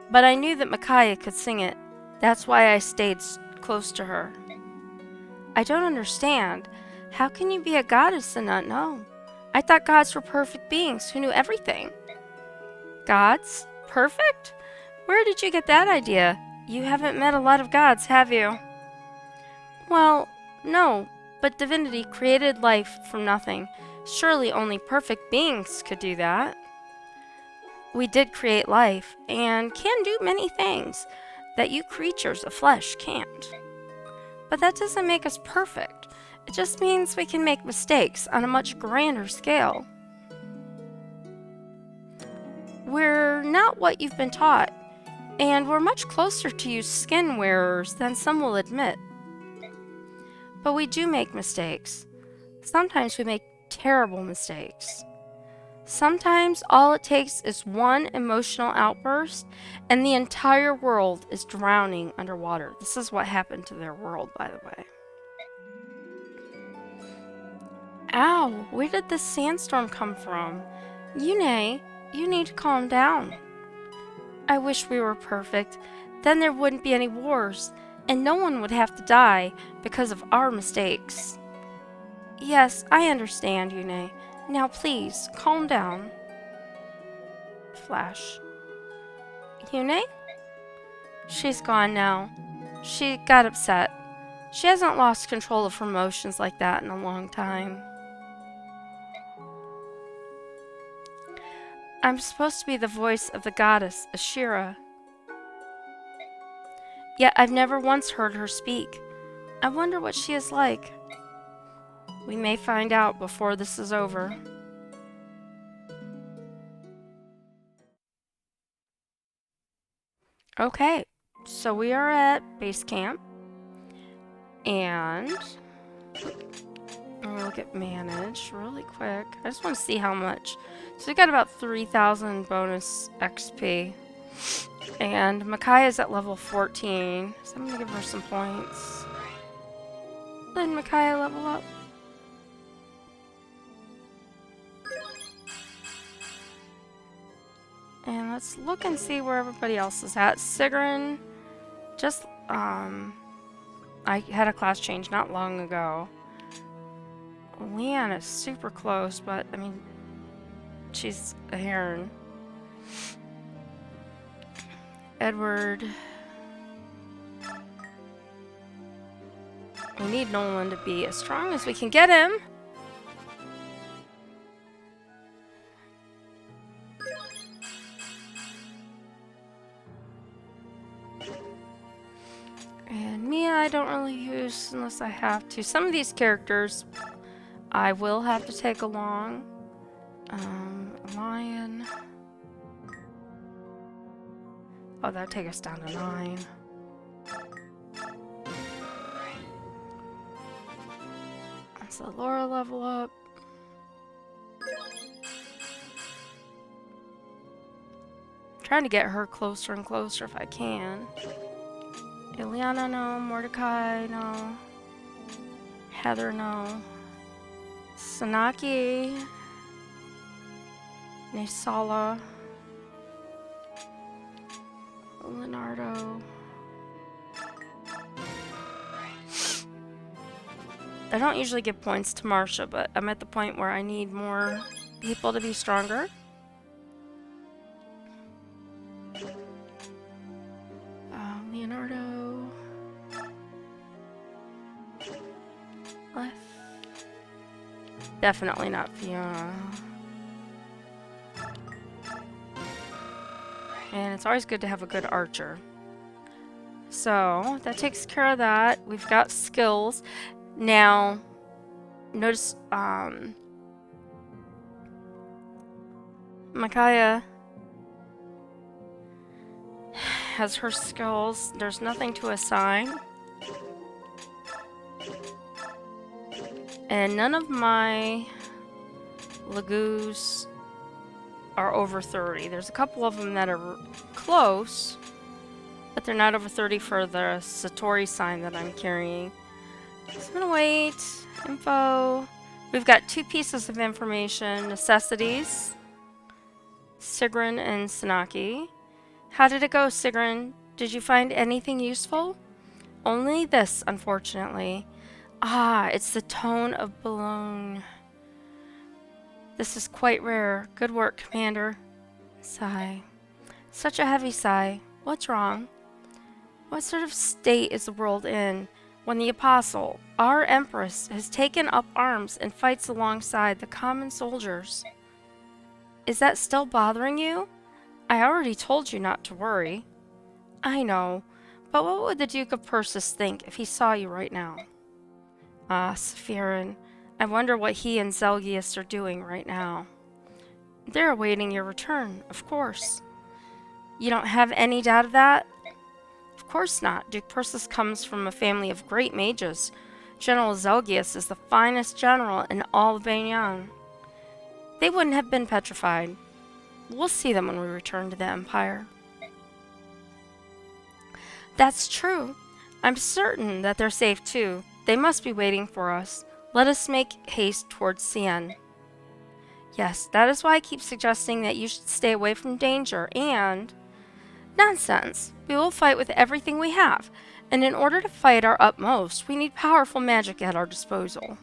But I knew that Micaiah could sing it. That's why I stayed close to her. I don't understand. How can you be a goddess and not know? I thought gods were perfect beings who knew everything. Gods? Perfect? Where did you get that idea? You haven't met a lot of gods, have you? Well, no, but divinity created life from nothing. Surely only perfect beings could do that. We did create life, and can do many things that you creatures of flesh can't. But that doesn't make us perfect. It just means we can make mistakes on a much grander scale. We're not what you've been taught, and we're much closer to you skin wearers than some will admit. But we do make mistakes. Sometimes we make terrible mistakes. Sometimes all it takes is one emotional outburst and the entire world is drowning underwater. This is what happened to their world, by the way. Ow, where did this sandstorm come from? Yune, you need to calm down. I wish we were perfect. Then there wouldn't be any wars, and no one would have to die because of our mistakes. Yes, I understand, Yune. Now please, calm down. flash. Yune? She's gone now. She got upset. She hasn't lost control of her emotions like that in a long time. I'm supposed to be the voice of the goddess, Ashira. Yet I've never once heard her speak. I wonder what she is like. We may find out before this is over. Okay, so we are at base camp. And we'll look at manage really quick. I just want to see how much. So we got about 3,000 bonus XP. And Micaiah's at level 14. So I'm going to give her some points. Then Micaiah level up. And let's look and see where everybody else is at. Sigrun, just, I had a class change not long ago. Leanne is super close, but, I mean, she's a heron. Edward. We need Nolan to be as strong as we can get him. And Mia I don't really use unless I have to. Some of these characters I will have to take along. Lion. Oh, that'll take us down to 9. So Laura level up. Trying to get her closer and closer if I can. Ileana, no. Mordecai, no. Heather, no. Sanaki. Nisala. Leonardo. I don't usually give points to Marsha, but I'm at the point where I need more people to be stronger. Leonardo. Left. Definitely not Fiona. And it's always good to have a good archer. So, that takes care of that. We've got skills. Now, notice, Micaiah has her skills. There's nothing to assign. And none of my Lagoos are over 30. There's a couple of them that are close, but they're not over 30 for the Satori sign that I'm carrying. So I'm gonna wait. Info. We've got 2 pieces of information. Necessities. Sigrun and Sanaki. How did it go, Sigrun? Did you find anything useful? Only this, unfortunately. Ah, it's the tone of Bologna. This is quite rare. Good work, Commander. Sigh. Such a heavy sigh. What's wrong? What sort of state is the world in when the Apostle, our Empress, has taken up arms and fights alongside the common soldiers? Is that still bothering you? I already told you not to worry. I know, but what would the Duke of Persis think if he saw you right now? Ah, Sephirin, I wonder what he and Zelgius are doing right now. They're awaiting your return, of course. You don't have any doubt of that? Of course not. Duke Persis comes from a family of great mages. General Zelgius is the finest general in all of Banyan. They wouldn't have been petrified. We'll see them when we return to the Empire. That's true. I'm certain that they're safe too. They must be waiting for us. Let us make haste towards Cien. Yes, that is why I keep suggesting that you should stay away from danger and... Nonsense! We will fight with everything we have, and in order to fight our utmost, we need powerful magic at our disposal.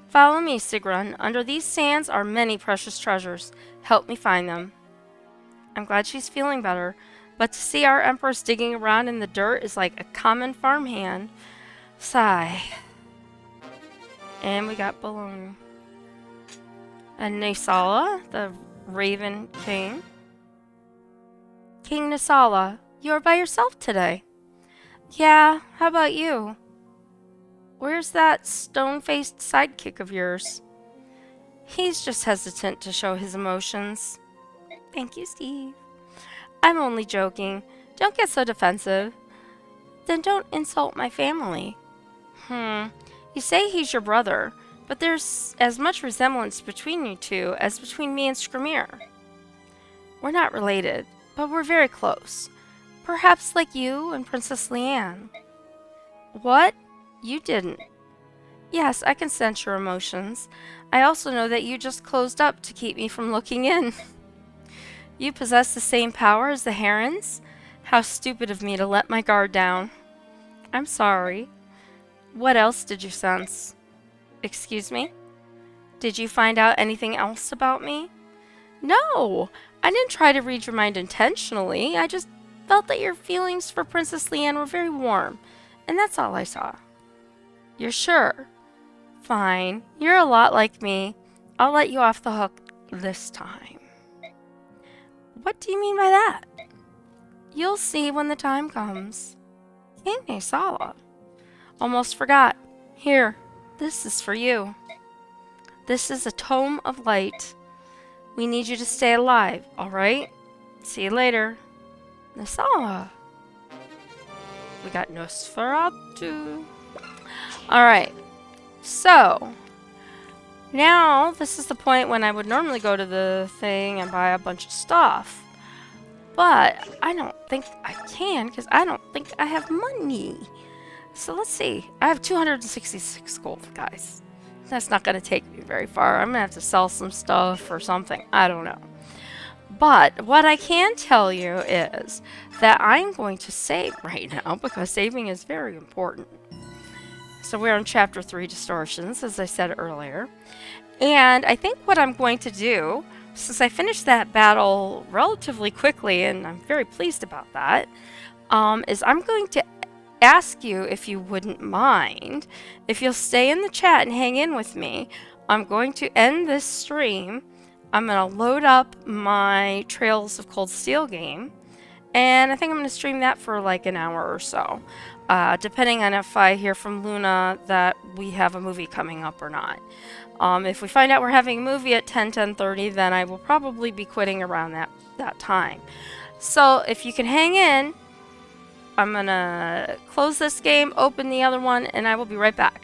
Follow me, Sigrun. Under these sands are many precious treasures. Help me find them. I'm glad she's feeling better, but to see our Empress digging around in the dirt is like a common farmhand. Sigh. And we got Balloon. And Nasala, the Raven King. King Nasala, you are by yourself today. Yeah, how about you? Where's that stone-faced sidekick of yours? He's just hesitant to show his emotions. Thank you, Steve. I'm only joking. Don't get so defensive. Then don't insult my family. You say he's your brother, but there's as much resemblance between you two as between me and Skrimir. We're not related, but we're very close. Perhaps like you and Princess Leanne. What? You didn't. Yes, I can sense your emotions. I also know that you just closed up to keep me from looking in. You possess the same power as the herons? How stupid of me to let my guard down. I'm sorry. What else did you sense? Excuse me? Did you find out anything else about me? No! I didn't try to read your mind intentionally. I just felt that your feelings for Princess Leanne were very warm, and that's all I saw. You're sure? Fine. You're a lot like me. I'll let you off the hook this time. What do you mean by that? You'll see when the time comes. King Nasala. Almost forgot. Here, this is for you. This is a tome of light. We need you to stay alive, alright? See you later. Nasala. We got Nosferatu. Alright. So, now this is the point when I would normally go to the thing and buy a bunch of stuff. But I don't think I can because I don't think I have money. So let's see. I have 266 gold, guys. That's not going to take me very far. I'm going to have to sell some stuff or something. I don't know. But what I can tell you is that I'm going to save right now because saving is very important. So we're on Chapter 3, Distortions, as I said earlier. And I think what I'm going to do, since I finished that battle relatively quickly, and I'm very pleased about that, is I'm going to ask you, if you wouldn't mind, if you'll stay in the chat and hang in with me. I'm going to end this stream. I'm going to load up my Trails of Cold Steel game, and I think I'm going to stream that for like an hour or so, depending on if I hear from Luna that we have a movie coming up or not. If we find out we're having a movie at 10:30, then I will probably be quitting around that time. So if you can hang in, I'm going to close this game, open the other one, and I will be right back.